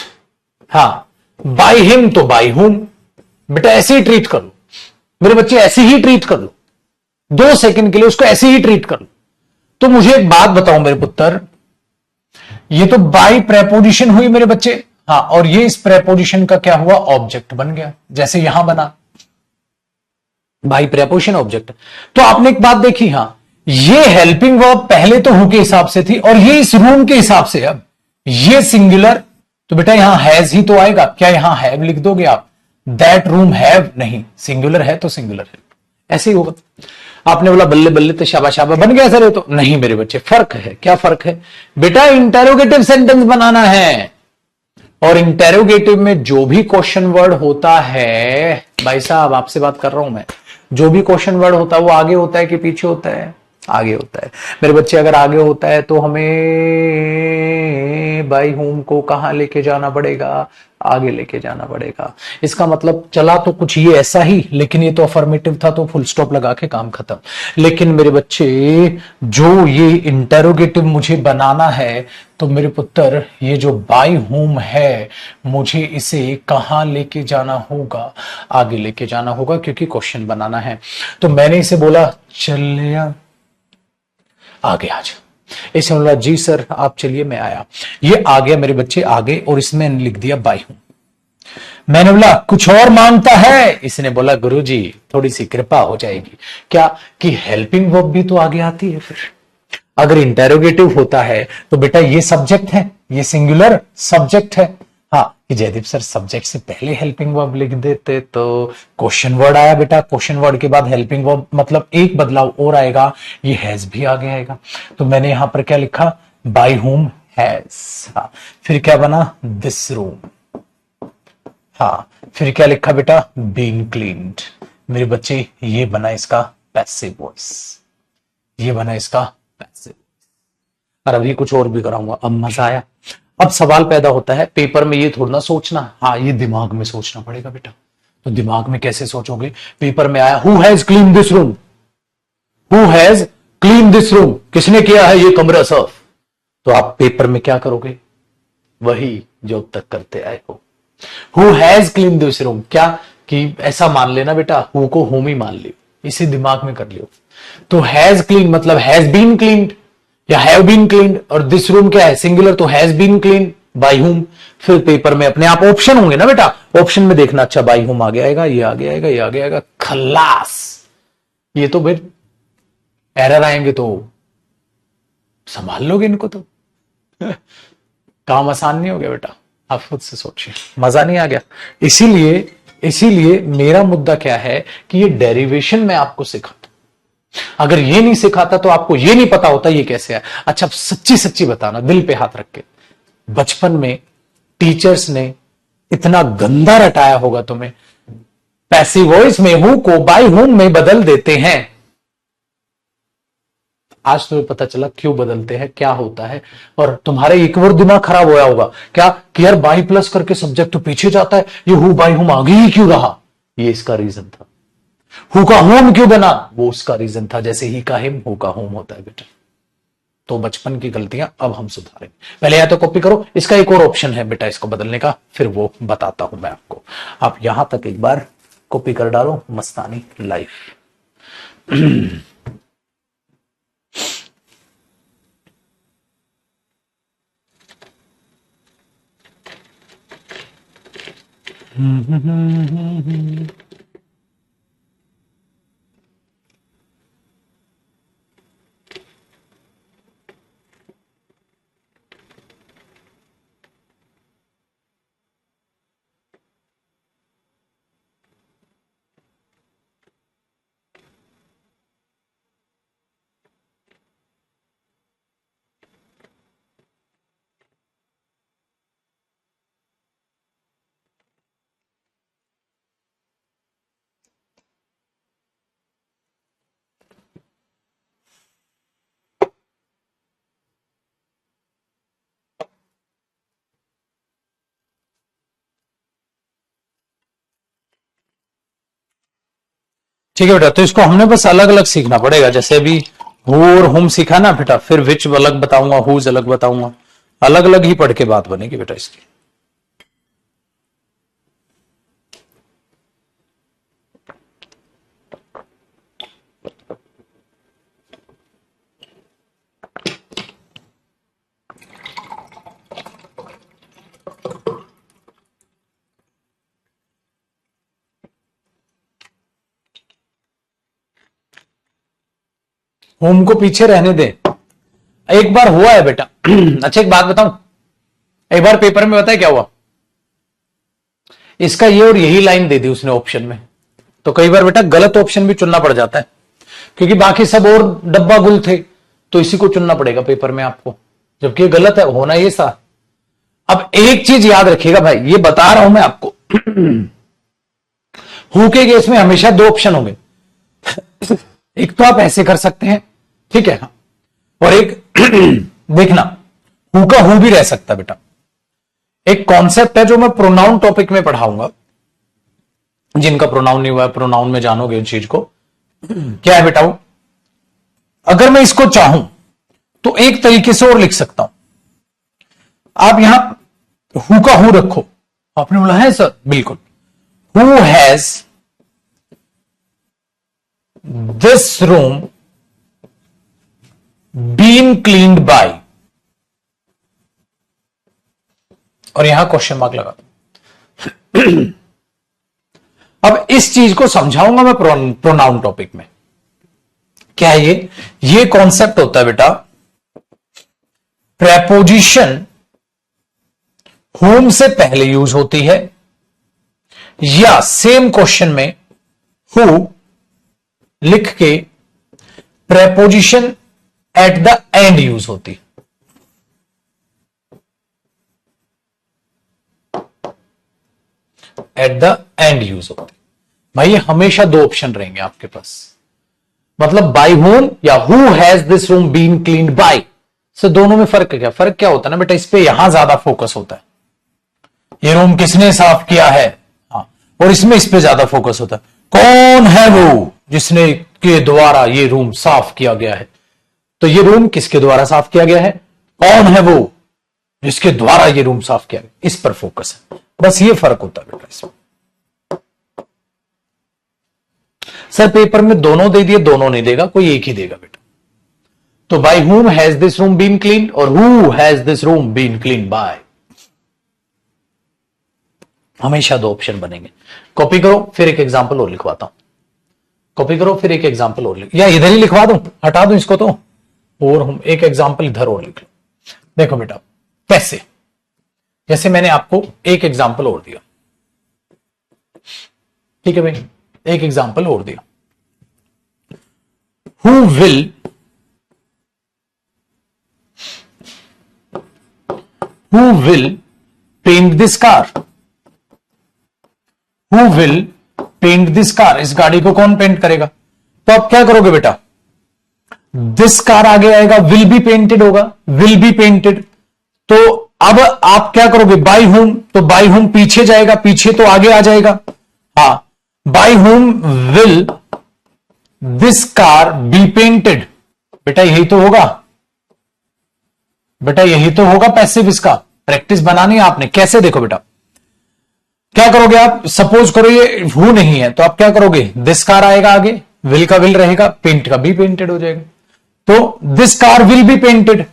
A: हां, बाय हिम तो बाय हुम, बेटा ऐसे ही ट्रीट कर लो मेरे बच्चे, ऐसे ही ट्रीट कर लो 2 सेकंड के लिए उसको ऐसे ही ट्रीट कर लो। तो मुझे एक बात बताओ मेरे पुत्र, ये तो बाय प्रेपोजिशन हुई मेरे बच्चे, हाँ, और ये इस प्रेपोजिशन का क्या हुआ? ऑब्जेक्ट बन गया, जैसे यहां बना बाय प्रेपोजिशन ऑब्जेक्ट। तो आपने एक बात देखी, हां, ये हेल्पिंग वर्ब पहले तो हु के हिसाब से थी और ये इस रूम के हिसाब से। अब ये सिंगुलर, तो बेटा यहां हैज ही तो आएगा। क्या यहां हैव लिख दोगे आप? दैट रूम हैव नहीं, सिंगुलर है तो सिंगुलर है, ऐसे ही होगा। आपने बोला बल्ले बल्ले तो शाबा शाबा बन गया सर, ये तो नहीं मेरे बच्चे, फर्क है। क्या फर्क है बेटा? इंटेरोगेटिव सेंटेंस बनाना है, और इंटेरोगेटिव में जो भी क्वेश्चन वर्ड होता है, भाई साहब आपसे बात कर रहा हूं मैं, जो भी क्वेश्चन वर्ड होता है वो आगे होता है कि पीछे होता है? आगे होता है मेरे बच्चे। अगर आगे होता है तो हमें बाई होम को कहां लेके जाना पड़ेगा, आगे लेके जाना पड़ेगा। इसका मतलब चला तो कुछ ये ऐसा ही, लेकिन ये तो अफर्मेटिव था तो फुल स्टॉप लगा के काम खत्म। लेकिन मेरे बच्चे जो ये इंटेरोगेटिव मुझे बनाना है, तो मेरे पुत्र ये जो बाई होम है मुझे इसे कहां लेके जाना होगा, आगे लेके जाना होगा, क्योंकि क्वेश्चन बनाना है। तो मैंने इसे बोला चलिए आगे आ जा। इसे बोला जी सर आप चलिए मैं आया। ये आ गया मेरे बच्चे आगे, और इसमें लिख दिया बाई हूं। मैंने बोला कुछ और मांगता है, इसने बोला गुरुजी थोड़ी सी कृपा हो जाएगी। क्या कि हेल्पिंग वर्ब भी तो आगे आती है। फिर अगर इंटेरोगेटिव होता है तो बेटा ये सब्जेक्ट है, ये सिंगुलर सब्जेक्ट है। हाँ कि जयदीप सर सब्जेक्ट से पहले हेल्पिंग वर्ब लिख देते तो क्वेश्चन वर्ड आया बेटा, क्वेश्चन वर्ड के बाद हेल्पिंग वर्ब, मतलब एक बदलाव और आएगा, ये हैज भी आगे आएगा। तो मैंने यहां पर क्या लिखा, बाय होम हैज। हाँ फिर क्या बना, दिस रूम। हाँ फिर क्या लिखा बेटा, बीन क्लीन्ड। मेरे बच्चे ये बना इसका पैसिव वॉइस, ये बना इसका पैसिव। और अभी कुछ और भी कराऊंगा। अब मजा आया। अब सवाल पैदा होता है पेपर में, ये थोड़ा ना सोचना, हाँ ये दिमाग में सोचना पड़ेगा बेटा। तो दिमाग में कैसे सोचोगे, पेपर में आया who has clean this room, who has clean this room, किसने किया है ये कमरा साफ। तो आप पेपर में क्या करोगे, वही जो अब तक करते आए हो। Who has clean this room, क्या कि ऐसा मान लेना बेटा, हु को होम ही मान लियो, इसे दिमाग में कर लियो। तो हैज क्लीन मतलब हैज बीन क्लीन्ड या हैव बीन क्लीन्ड, और दिस रूम क्या है, सिंगुलर, तो has been clean by whom. फिर पेपर में अपने आप ऑप्शन होंगे ना बेटा, ऑप्शन में देखना, अच्छा बाय हुम आगे आएगा, ये आगे आएगा, ये आगे आएगा, खलास। ये तो फिर एरर आएंगे तो संभाल लोगे इनको तो काम आसान नहीं हो गया बेटा, आप खुद से सोचिए, मजा नहीं आ गया। इसीलिए मेरा मुद्दा क्या है कि ये डेरिवेशन मैं आपको सिखाता। अगर ये नहीं सिखाता तो आपको ये नहीं पता होता ये कैसे है। अच्छा सच्ची सच्ची बताना, दिल पे हाथ रख के, बचपन में टीचर्स ने इतना गंदा रटाया होगा तुम्हें, पैसिव वॉइस में हु को बाय हुम में बदल देते हैं। आज तुम्हें पता चला क्यों बदलते हैं, क्या होता है। और तुम्हारे एक बार दिमाग खराब होया होगा क्या कि यार बाई प्लस करके सब्जेक्ट तो पीछे जाता है, ये हु बाय हुम आगे ही क्यों रहा। ये इसका रीजन था। हु का होम क्यों बना, वो उसका रीजन था। जैसे ही का हिम, हु का होम होता है बेटा। तो बचपन की गलतियां अब हम सुधारेंगे। पहले या तो कॉपी करो, इसका एक और ऑप्शन है बेटा इसको बदलने का, फिर वो बताता हूं मैं आपको। आप यहां तक एक बार कॉपी कर डालो, मस्तानी लाइफ। ठीक है बेटा, तो इसको हमने बस अलग अलग सीखना पड़ेगा। जैसे अभी हु और हुम सीखा ना बेटा, फिर विच अलग बताऊंगा, हुज अलग बताऊंगा, अलग अलग ही पढ़ के बात बनेगी बेटा इसकी। होम को पीछे रहने दे, एक बार हुआ है बेटा। अच्छा एक बात बताऊं, एक बार पेपर में पता है क्या हुआ, इसका ये और यही लाइन दे दी उसने ऑप्शन में, तो कई बार बेटा गलत ऑप्शन भी चुनना पड़ जाता है, क्योंकि बाकी सब और डब्बा गुल थे, तो इसी को चुनना पड़ेगा पेपर में आपको, जबकि ये गलत है, होना ये सा। अब एक चीज याद रखिएगा भाई, ये बता रहा हूं मैं आपको, हु के केस में हमेशा दो ऑप्शन होंगे। एक तो आप ऐसे कर सकते हैं ठीक है। और एक देखना, हु का हु भी रह सकता है बेटा। एक कॉन्सेप्ट है जो मैं प्रोनाउन टॉपिक में पढ़ाऊंगा, जिनका प्रोनाउन नहीं हुआ है प्रोनाउन में जानोगे उस चीज को। क्या है बेटा वो, अगर मैं इसको चाहूं तो एक तरीके से और लिख सकता हूं। आप यहां हु का हु रखो। आपने बोला है सर, बिल्कुल। Who has this room been cleaned by, और यहां क्वेश्चन मार्क लगा। अब इस चीज को समझाऊंगा मैं प्रोनाउन टॉपिक में। क्या है ये कॉन्सेप्ट होता है बेटा, प्रेपोजिशन whom से पहले यूज होती है, या सेम क्वेश्चन में who लिख के preposition at the end use होती है। एट द एंड यूज होती है भाई, ये हमेशा दो ऑप्शन रहेंगे आपके पास। मतलब बाय whom या who has this room been cleaned by, से दोनों में फर्क क्या, फर्क क्या होता है ना बेटा, इस पे यहां ज्यादा फोकस होता है, ये रूम किसने साफ किया है। हाँ, और इसमें इस पे ज्यादा फोकस होता है, कौन है वो जिसने के द्वारा ये रूम साफ किया गया है। तो ये रूम किसके द्वारा साफ किया गया है, कौन है वो जिसके द्वारा ये रूम साफ किया गया, इस पर फोकस है। बस ये फर्क होता है बेटा इसमें। सर पेपर में दोनों दे दिए, दोनों नहीं देगा, कोई एक ही देगा बेटा। तो by whom has this room been clean और who has this room been clean by, हमेशा दो ऑप्शन बनेंगे। कॉपी करो, फिर एक एग्जांपल और लिखवाता हूं। कॉपी करो, फिर एक एग्जांपल और लिख, या इधर ही लिखवा दूं, हटा दूं इसको तो, और हम एक एग्जांपल इधर और लिख लो। देखो बेटा कैसे, जैसे मैंने आपको एक एग्जांपल और दिया, ठीक है भाई, एक एग्जांपल और दिया। Who will paint this car? Who will paint this car? इस गाड़ी को कौन पेंट करेगा। तो आप क्या करोगे बेटा, दिस कार आगे आएगा, विल बी पेंटेड होगा, विल बी पेंटेड। तो अब आप क्या करोगे, बाय whom, तो बाय whom पीछे जाएगा, पीछे तो आगे आ जाएगा। हाँ, by whom will this car be painted, बेटा यही तो होगा, बेटा यही तो होगा पैसिव। इसका प्रैक्टिस बनानी है आपने। कैसे, देखो बेटा क्या करोगे आप, सपोज करो ये हु नहीं है, तो आप क्या करोगे, दिस कार आएगा आगे, विल का विल रहेगा, पेंट का बी पेंटेड हो जाएगा। तो this car will be painted,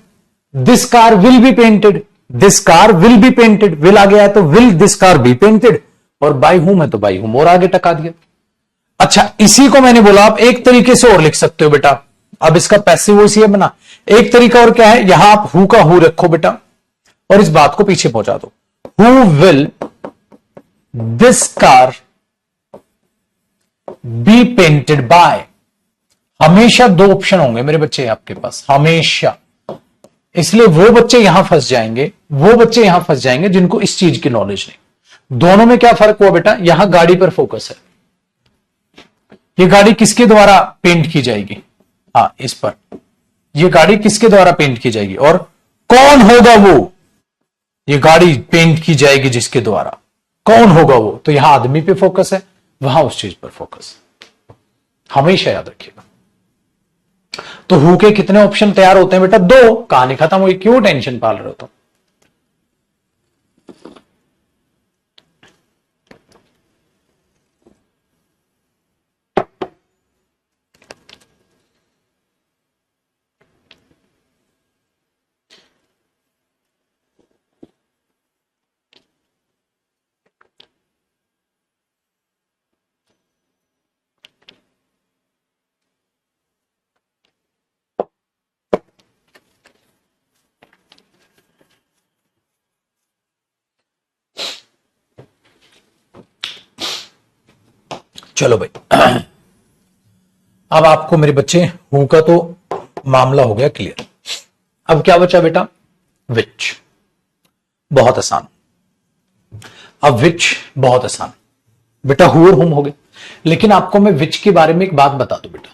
A: this car will be painted, this car will be painted, will आ गया तो will this car be painted, और बाय हुम है तो बाय हुम और आगे टका दिया। अच्छा, इसी को मैंने बोला आप एक तरीके से और लिख सकते हो बेटा। अब इसका पैसिव वॉइस ये बना, एक तरीका और क्या है, यहां आप हु का हु रखो बेटा, और इस बात को पीछे पहुंचा दो, who will this car be painted bye. हमेशा दो ऑप्शन होंगे मेरे बच्चे आपके पास, हमेशा। इसलिए वो बच्चे यहां फंस जाएंगे, वो बच्चे यहां फंस जाएंगे जिनको इस चीज की नॉलेज नहीं। दोनों में क्या फर्क हुआ बेटा, यहां गाड़ी पर फोकस है, ये गाड़ी किसके द्वारा पेंट की जाएगी, हाँ इस पर, ये गाड़ी किसके द्वारा पेंट की जाएगी, और कौन होगा वो, ये गाड़ी पेंट की जाएगी जिसके द्वारा, कौन होगा वो। तो यहां आदमी पे फोकस है, वहां उस चीज पर फोकस। हमेशा याद रखिएगा। तो हु के कितने ऑप्शन तैयार होते हैं बेटा, दो। कहानी खत्म हुई, क्यों टेंशन पाल रहे हो तुम। चलो भाई, अब आपको मेरे बच्चे हु का तो मामला हो गया क्लियर। अब क्या बचा बेटा, विच। बहुत आसान। अब विच बहुत आसान बेटा, हु और हुम हो गए। लेकिन आपको मैं विच के बारे में एक बात बता दूं बेटा,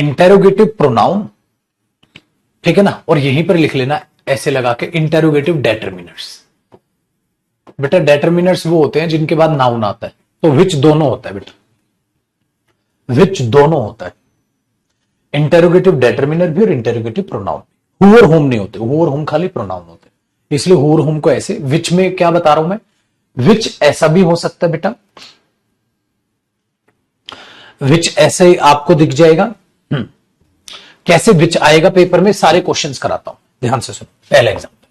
A: इंटेरोगेटिव प्रोनाउन, ठीक है ना, और यहीं पर लिख लेना ऐसे लगा के इंटेरोगेटिव डेटरमिनर्स। बेटा डेटरमिनर्स वो होते हैं जिनके बाद नाउन आता है, तो विच दोनों होता है बेटा, विच दोनों होता है, इंटेरोगेटिव डेटरमिनर भी और इंटेरोगेटिव प्रोनाउन। हु और होम नहीं होते, हु और होम खाली प्रोनाउन होते हैं, इसलिए हु और होम को ऐसे। विच में क्या बता रहा हूं मैं, विच ऐसा भी हो सकता है बेटा, विच ऐसे ही आपको दिख जाएगा। कैसे विच आएगा पेपर में, सारे क्वेश्चंस कराता हूं, ध्यान से सुनो। पहला एग्जांपल,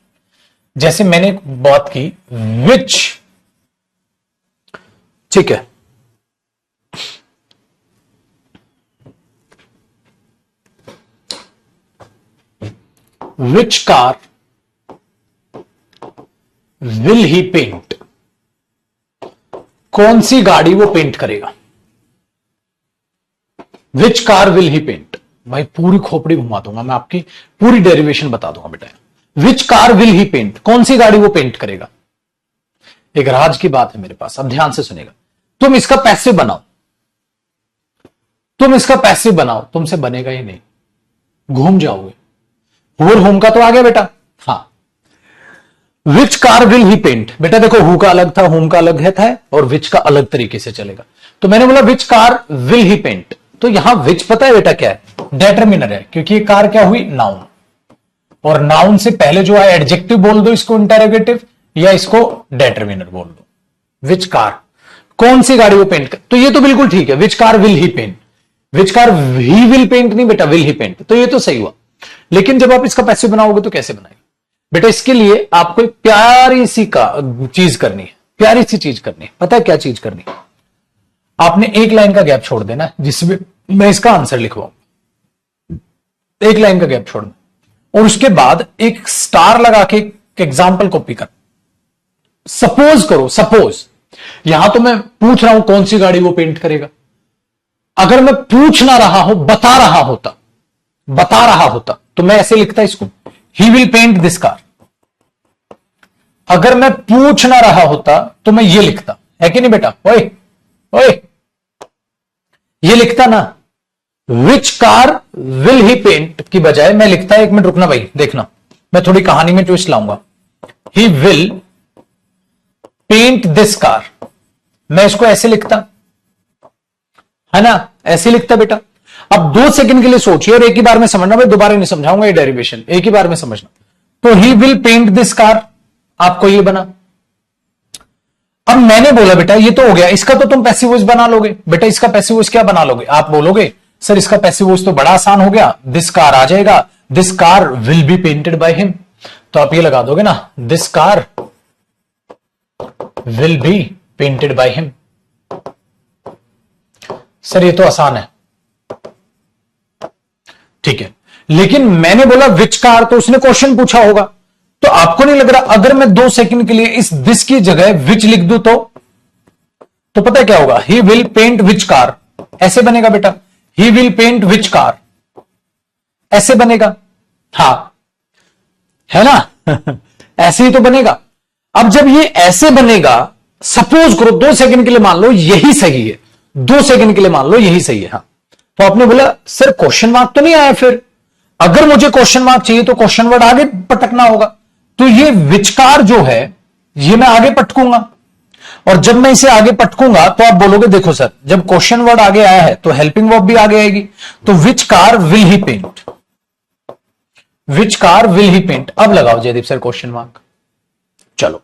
A: जैसे मैंने बात की विच, ठीक है, which car will he paint, कौन सी गाड़ी वो पेंट करेगा। Which car will he paint, भाई पूरी खोपड़ी घुमा दूंगा मैं, आपकी पूरी डेरिवेशन बता दूंगा बेटा। Which car will he paint, कौन सी गाड़ी वो पेंट करेगा। एक राज की बात है मेरे पास, अब ध्यान से सुनेगा। तुम इसका पैसिव बनाओ, तुम इसका पैसिव बनाओ, तुमसे बनेगा ही नहीं, घूम जाओगे। हु और होम का तो आ गया बेटा, हाँ। Which car will he paint, बेटा देखो हु का अलग था, होम का अलग है था, और विच का अलग तरीके से चलेगा। तो मैंने बोला which car will he paint, तो यहां विच पता है बेटा क्या है, डेटरमिनर है, क्योंकि ये कार क्या हुई, नाउन, और नाउन से पहले जो है एडजेक्टिव बोल दो इसको इंटेरोगेटिव, या इसको डेटरमिनर बोल दो। विच कार, कौन सी गाड़ी वो पेंट कर, तो ये तो बिल्कुल ठीक है, which car will he paint, which car he will paint नहीं बेटा, विल ही पेंट, तो ये तो सही हुआ। लेकिन जब आप इसका पैसिव बनाओगे तो कैसे बनाएंगे बेटा, इसके लिए आपको एक प्यारी सी चीज करनी है, प्यारी सी चीज करनी है। पता है क्या चीज करनी है, आपने एक लाइन का गैप छोड़ देना जिसमें मैं इसका आंसर लिखवाऊं, एक लाइन का गैप छोड़ना, और उसके बाद एक स्टार लगा के एग्जाम्पल कॉपी कर। सपोज करो, सपोज यहां तो मैं पूछ रहा हूं कौन सी गाड़ी वो पेंट करेगा, अगर मैं पूछ ना रहा हूं, बता रहा होता तो मैं ऐसे लिखता इसको, he will paint this car. अगर मैं पूछ ना रहा होता तो मैं ये लिखता, है कि नहीं बेटा, ओए ओए, ये लिखता ना, which car will he paint की बजाय मैं लिखता, एक मिनट रुकना भाई, देखना मैं थोड़ी कहानी में ट्विस्ट लाऊंगा, he will paint this car, मैं इसको ऐसे लिखता, है ना, ऐसे लिखता बेटा। अब 2 सेकंड के लिए सोचिए और एक ही बार में समझना, मैं दोबारा नहीं समझाऊंगा ये डेरिवेशन, एक ही बार में समझना। तो he will paint this car, आपको ये बना। अब मैंने बोला बेटा ये तो हो गया, इसका तो तुम पैसिव वॉइस बना लोगे बेटा, इसका पैसिव वॉइस क्या बना लोगे, आप बोलोगे सर इसका पैसिव वॉइस तो बड़ा आसान हो गया, दिस कार आ जाएगा, this car will be painted by him, तो आप ये लगा दोगे ना, this car will be painted by him. Sir ये तो आसान है, ठीक है, लेकिन मैंने बोला विच कार, तो उसने क्वेश्चन पूछा होगा, तो आपको नहीं लग रहा अगर मैं 2 सेकंड के लिए इस दिस की जगह विच लिख दूं तो पता है क्या होगा, he will paint which car, ऐसे बनेगा बेटा, he will paint which car, ऐसे बनेगा, हाँ है ना ऐसे ही तो बनेगा। अब जब ये ऐसे बनेगा, सपोज करो 2 सेकंड के लिए मान लो यही सही है, 2 सेकंड के लिए मान लो यही सही है, हाँ, तो आपने बोला सर क्वेश्चन मार्क तो नहीं आया, फिर अगर मुझे क्वेश्चन मार्क चाहिए तो क्वेश्चन वर्ड आगे पटकना होगा, तो ये विचकार जो है ये मैं आगे पटकूंगा, और जब मैं इसे आगे पटकूंगा तो आप बोलोगे देखो सर जब क्वेश्चन वर्ड आगे आया है तो हेल्पिंग वर्ब भी आगे आएगी, तो which car will he paint, which car will he paint. अब लगाओ जयदीप सर क्वेश्चन मार्क, चलो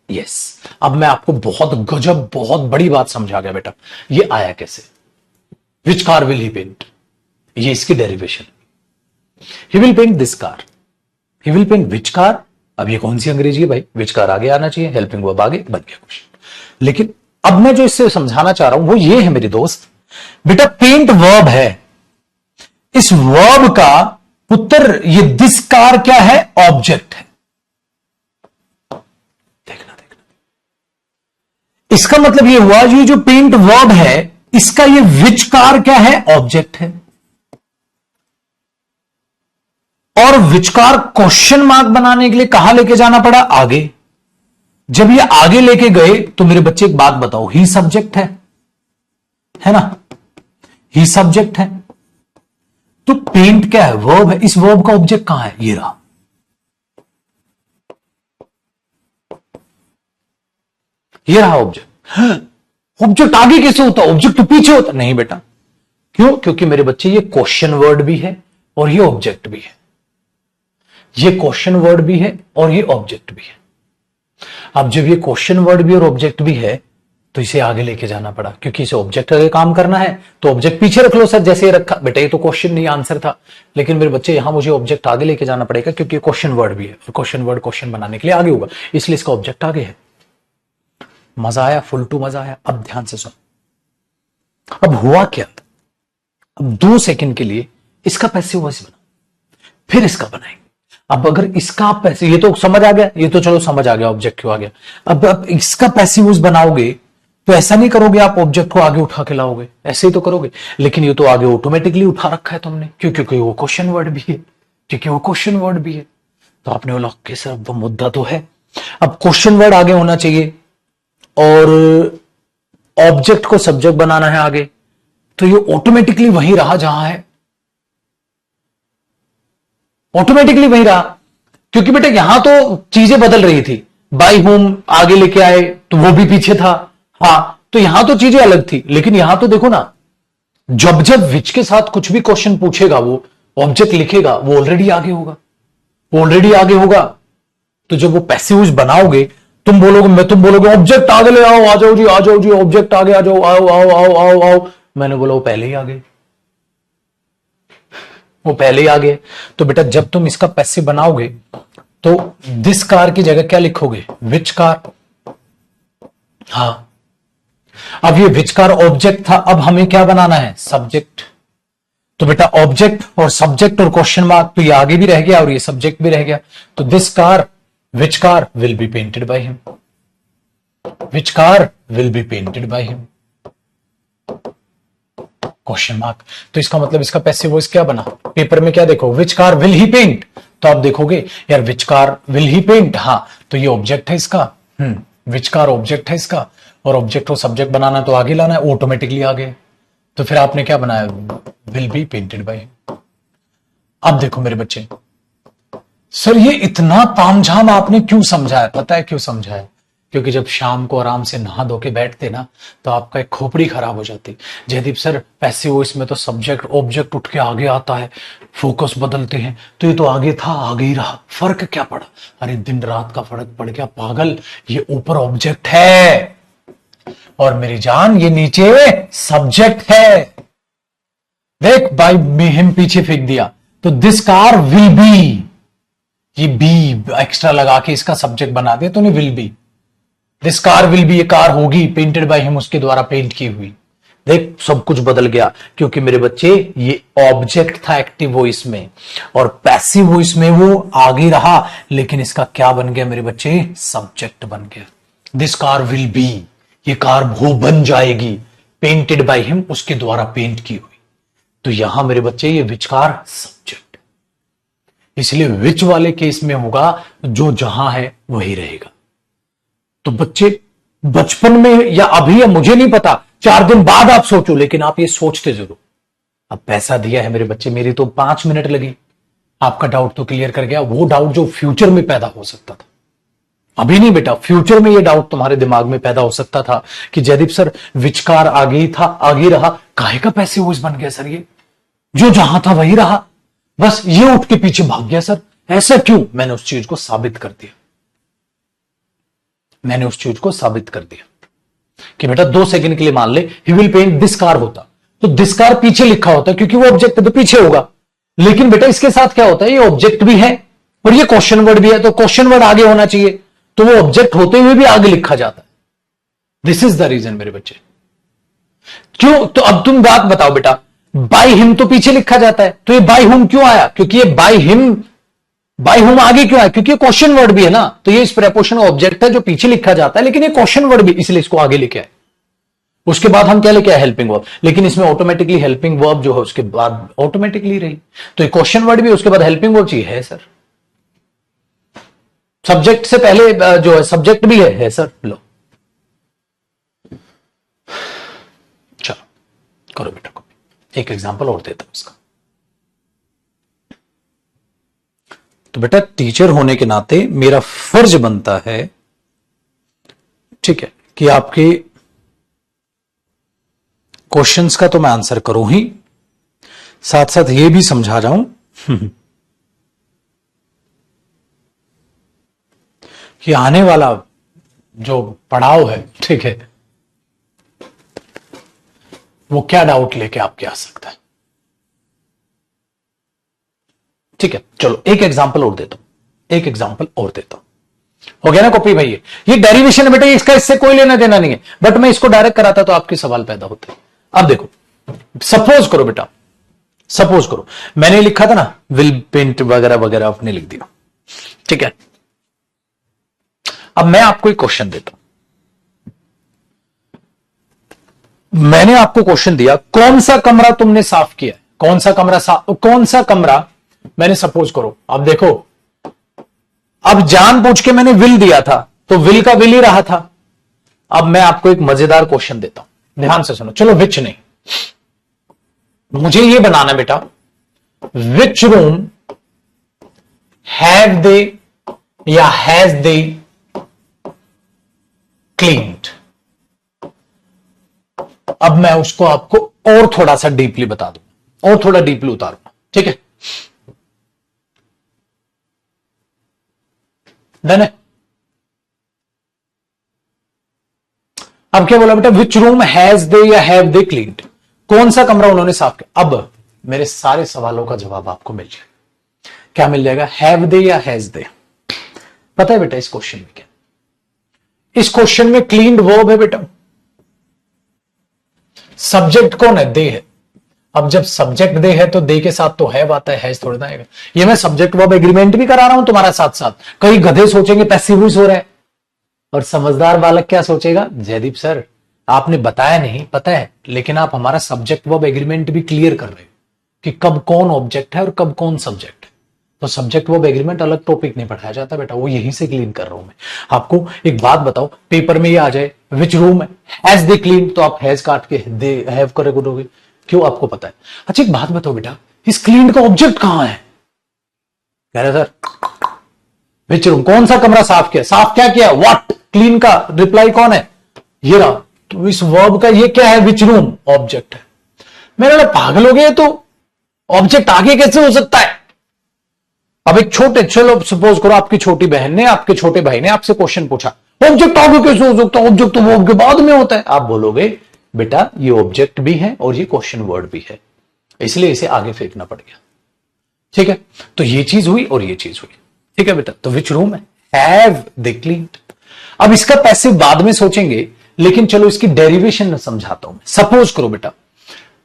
A: यस, अब मैं आपको बहुत गजब बहुत बड़ी बात समझा गया बेटा, ये आया कैसे, which car will he paint, ये इसकी derivation, he will paint this car, he will paint which car. अब ये कौन सी अंग्रेजी है भाई, विच कार आगे आना चाहिए, हेल्पिंग वर्ब आगे, बन गया क्वेश्चन। लेकिन अब मैं जो इससे समझाना चाह रहा हूं वो ये है मेरे दोस्त, बेटा पेंट वर्ब है, इस वर्ब का पुत्र ये दिस कार क्या है, ऑब्जेक्ट है। देखना देखना, इसका मतलब ये हुआ ये जो पेंट वर्ब है इसका ये विच कार क्या है, ऑब्जेक्ट है, और विचकार क्वेश्चन मार्क बनाने के लिए कहां लेके जाना पड़ा, आगे। जब ये आगे लेके गए तो मेरे बच्चे एक बात बताओ, ही सब्जेक्ट है ना, ही सब्जेक्ट है, तो पेंट क्या है? वर्ब है। इस वर्ब का ऑब्जेक्ट कहां है? ये रहा, ये रहा ऑब्जेक्ट। ऑब्जेक्ट आगे कैसे होता? ऑब्जेक्ट तो पीछे होता। नहीं बेटा, क्यों? क्योंकि मेरे बच्चे ये क्वेश्चन वर्ड भी है और ये ऑब्जेक्ट भी है। ये क्वेश्चन वर्ड भी है और ये ऑब्जेक्ट भी है। अब जब ये क्वेश्चन वर्ड भी और ऑब्जेक्ट भी है तो इसे आगे लेके जाना पड़ा, क्योंकि इसे ऑब्जेक्ट आगे काम करना है तो ऑब्जेक्ट पीछे रख लो सर, जैसे ये रखा। बेटा ये तो क्वेश्चन नहीं आंसर था, लेकिन मेरे बच्चे यहां मुझे ऑब्जेक्ट आगे लेके जाना पड़ेगा, क्योंकि क्वेश्चन वर्ड भी है और क्वेश्चन वर्ड क्वेश्चन बनाने के लिए आगे होगा, इसलिए इसका ऑब्जेक्ट आगे है। मजा आया? फुल टू मजा आया? अब ध्यान से सुन। अब हुआ क्या? अब 2 सेकंड के लिए इसका पैसिव वॉइस बना, फिर इसका बनाएंगे। अब अगर इसका आप पैसिव, ये तो समझ आ गया, ये तो चलो समझ आ गया ऑब्जेक्ट क्यों आ गया। अब इसका पैसिव वॉइस बनाओगे तो ऐसा नहीं करोगे आप ऑब्जेक्ट को आगे उठा के लाओगे, ऐसे ही तो करोगे। लेकिन ये तो आगे ऑटोमेटिकली उठा रखा है तुमने, क्यों? क्योंकि वो क्वेश्चन वर्ड भी है, क्योंकि वो क्वेश्चन वर्ड भी है। तो आपने बोला ओके सर, वो मुद्दा तो है। अब क्वेश्चन वर्ड आगे होना चाहिए और ऑब्जेक्ट को सब्जेक्ट बनाना है आगे, तो ये ऑटोमेटिकली वही रहा जहां है, ऑटोमेटिकली वही रहा। क्योंकि बेटा यहां तो चीजें बदल रही थी, बाई होम आगे लेके आए तो वो भी पीछे था, हाँ, तो यहां तो चीजें अलग थी। लेकिन यहां तो देखो ना, जब जब विच के साथ कुछ भी क्वेश्चन पूछेगा, वो ऑब्जेक्ट लिखेगा, वो ऑलरेडी आगे होगा, वो ऑलरेडी आगे होगा। तो जब वो पैसिव बनाओगे, तुम बोलोगे ऑब्जेक्ट आगे ले आओ, आ जाओ जी ऑब्जेक्ट आगे आ जाओ, आओ आओ आओ आओ आओ। मैंने बोला वो पहले ही आ गए, वो पहले ही आ गए। तो बेटा जब तुम इसका पैसिव बनाओगे तो दिस कार की जगह क्या लिखोगे? Which car. हाँ, अब ये विच कार ऑब्जेक्ट था, अब हमें क्या बनाना है? सब्जेक्ट। तो बेटा ऑब्जेक्ट और सब्जेक्ट और क्वेश्चन मार्क, तो ये आगे भी रह गया और ये सब्जेक्ट भी रह गया। तो this car, which car will be painted by him, which car will be painted by him, question mark. तो इसका मतलब इसका पैसिव वॉइस क्या बना? पेपर में क्या देखो? Which car will he paint. तो आप देखोगे यार which car will he paint, हाँ, तो ये ऑब्जेक्ट है इसका, विच कार ऑब्जेक्ट है इसका, और ऑब्जेक्ट को सब्जेक्ट बनाना तो आगे लाना है, ऑटोमेटिकली आगे। तो फिर आपने क्या बनाया? Will be painted bye. अब देखो मेरे बच्चे, सर ये इतना तामझाम आपने क्यों समझाया? पता है क्यों समझाया? क्योंकि जब शाम को आराम से नहा धो के बैठते ना, तो आपका एक खोपड़ी खराब हो जाती। जयदीप सर पैसिव वॉइस में तो सब्जेक्ट ऑब्जेक्ट उठ के आगे आता है, फोकस बदलते हैं, तो ये तो आगे था आगे ही रहा, फर्क क्या पड़ा? अरे दिन रात का फर्क पड़ गया पागल, ये ऊपर ऑब्जेक्ट है और मेरी जान ये नीचे सब्जेक्ट है। देख बाई में हिम पीछे फेंक दिया, तो दिस कार विल बी, ये बी एक्स्ट्रा लगा के इसका सब्जेक्ट बना दिया तो नहीं, will be, this car will B, ये कार होगी पेंटेड बाय हिम, उसके द्वारा पेंट की हुई। देख सब कुछ बदल गया, क्योंकि मेरे बच्चे ये ऑब्जेक्ट था एक्टिव वॉइस में और पैसिव वॉइस में वो आगे रहा, लेकिन इसका क्या बन गया मेरे बच्चे? सब्जेक्ट बन गया। दिस कार विल बी, ये कार वो बन जाएगी, पेंटेड बाय हिम, उसके द्वारा पेंट की हुई। तो यहां मेरे बच्चे ये विच कार सब्जेक्ट, इसलिए विच वाले केस में होगा जो जहां है वही रहेगा। तो बच्चे बचपन में या अभी, या मुझे नहीं पता, 4 दिन बाद आप सोचो, लेकिन आप ये सोचते जरूर। अब पैसा दिया है मेरे बच्चे, मेरी तो 5 मिनट लगी, आपका डाउट तो क्लियर कर गया। वो डाउट जो फ्यूचर में पैदा हो सकता था, अभी नहीं बेटा, फ्यूचर में ये डाउट तुम्हारे दिमाग में पैदा हो सकता था कि जयदीप सर विचकार आगे ही था आगे रहा, काहे का पैसिव वॉइस बन गया सर? ये जो जहां था वही रहा, बस ये उठ के पीछे भाग गया सर, ऐसा क्यों? मैंने उस चीज को साबित कर दिया, मैंने उस चीज को साबित कर दिया कि बेटा 2 सेकंड के लिए मान ले he will paint this car होता, तो दिस कार पीछे लिखा होता क्योंकि वो ऑब्जेक्ट है तो पीछे होगा। लेकिन बेटा इसके साथ क्या होता है? ये ऑब्जेक्ट भी है और ये क्वेश्चन वर्ड भी है, तो क्वेश्चन वर्ड आगे होना चाहिए, तो वो ऑब्जेक्ट होते हुए भी आगे लिखा जाता है। दिस इज द रीजन मेरे बच्चे। क्यों? तो अब तुम बात बताओ बेटा, बाय हिम तो पीछे लिखा जाता है, तो ये बाय हुम क्यों आया? क्योंकि ये बाय हिम, बाय हुम आगे क्यों आया? क्योंकि ये क्वेश्चन वर्ड भी है ना, तो ये इस प्रेपोजिशन ऑब्जेक्ट है जो पीछे लिखा जाता है, लेकिन ये क्वेश्चन वर्ड भी, इसलिए इसको आगे लेके आए। उसके बाद हम क्या लेके आए? हेल्पिंग वर्ब, लेकिन इसमें ऑटोमेटिकली हेल्पिंग वर्ब जो है उसके बाद ऑटोमेटिकली रही, तो ये क्वेश्चन वर्ड भी, उसके बाद हेल्पिंग वर्ब चाहिए, है सर। सब्जेक्ट से पहले जो है सब्जेक्ट भी है सर। लो चलो करो बेटा को, एक एग्जांपल और देता हूं इसका। तो बेटा टीचर होने के नाते मेरा फर्ज बनता है, ठीक है, कि आपके क्वेश्चंस का तो मैं आंसर करूं ही, साथ साथ ये भी समझा जाऊं कि आने वाला जो पड़ाव है, ठीक है, वो क्या डाउट लेके आपके आ सकता है। ठीक है, चलो एक एग्जांपल और देता हूं, एक एग्जांपल और देता हूं। हो गया ना कॉपी भाई? ये डेरिवेशन है बेटा, इसका इससे कोई लेना देना नहीं है, बट मैं इसको डायरेक्ट कराता तो आपके सवाल पैदा होते। अब देखो, सपोज करो बेटा, सपोज करो मैंने लिखा था ना विल पेंट वगैरह वगैरह, आपने लिख दिया, ठीक है। अब मैं आपको एक क्वेश्चन देता हूं, मैंने आपको क्वेश्चन दिया, कौन सा कमरा तुमने साफ किया? कौन सा कमरा कौन सा कमरा मैंने, सपोज करो, अब देखो, अब जानबूझ के मैंने विल दिया था तो विल का विल ही रहा था। अब मैं आपको एक मजेदार क्वेश्चन देता हूं, ध्यान से सुनो, चलो विच नहीं, मुझे ये बनाना बेटा, विच रूम हैव दे या हैज दे क्लीन्ड। अब मैं उसको आपको और थोड़ा सा डीपली बता दूं, और थोड़ा डीपली उतारूंगा, ठीक है। डन है? अब क्या बोला बेटा, विच रूम हैज दे या हैव दे क्लीन्ड, कौन सा कमरा उन्होंने साफ किया। अब मेरे सारे सवालों का जवाब आपको मिल जाएगा। क्या मिल जाएगा? हैव दे या हैज दे। पता है बेटा इस क्वेश्चन में क्या, इस क्वेश्चन में क्लीन्ड वर्ब है बेटा, सब्जेक्ट कौन है? दे है। अब जब सब्जेक्ट दे है तो दे के साथ तो हैव आता है, हैज थोड़ा ना आएगा। ये मैं सब्जेक्ट वर्ब एग्रीमेंट भी करा रहा हूं तुम्हारा साथ साथ। कई गधे सोचेंगे पैसिव वॉइस हो रहा है, और समझदार बालक क्या सोचेगा, जयदीप सर आपने बताया नहीं, पता है, लेकिन आप हमारा सब्जेक्ट वर्ब एग्रीमेंट भी क्लियर कर रहे हो कि कब कौन ऑब्जेक्ट है और कब कौन सब्जेक्ट है। तो सब्जेक्ट वर्ब एग्रीमेंट अलग टॉपिक नहीं पढ़ाया जाता बेटा, वो यहीं से क्लीन कर रहा हूं मैं आपको। एक बात बताओ, पेपर में ये आ जाए विच रूम हैज दे क्लीन, तो आप हैज काट के दे हैव करोगे, क्यों? आपको पता है। अच्छा एक बात बताओ बेटा, इस क्लीन का ऑब्जेक्ट कहां है? कह रहे सर विच रूम, कौन सा कमरा साफ किया? साफ क्या किया? व्हाट? क्लीन का रिप्लाई कौन है? ये रहा। तो इस वर्ब का ये क्या है? विच रूम ऑब्जेक्ट है। मेरे पागल हो गए, तो ऑब्जेक्ट आगे कैसे हो सकता है? अब एक छोटे, चलो सपोज करो आपकी छोटी बहन ने, आपके छोटे भाई ने आपसे क्वेश्चन पूछा, ऑब्जेक्ट आगे कैसे हो सकता है? ऑब्जेक्ट तो वर्ब के बाद में होता है। आप बोलोगे बेटा ये ऑब्जेक्ट भी है और ये क्वेश्चन वर्ड भी है, इसलिए इसे आगे फेंकना पड़ गया, ठीक है। तो ये चीज हुई और ये चीज हुई, ठीक है बेटा। तो विच रूम है हैव दे क्लीन्ड। अब इसका पैसिव बाद में सोचेंगे, लेकिन चलो इसकी डेरिवेशन समझाता हूं मैं। सपोज करो बेटा,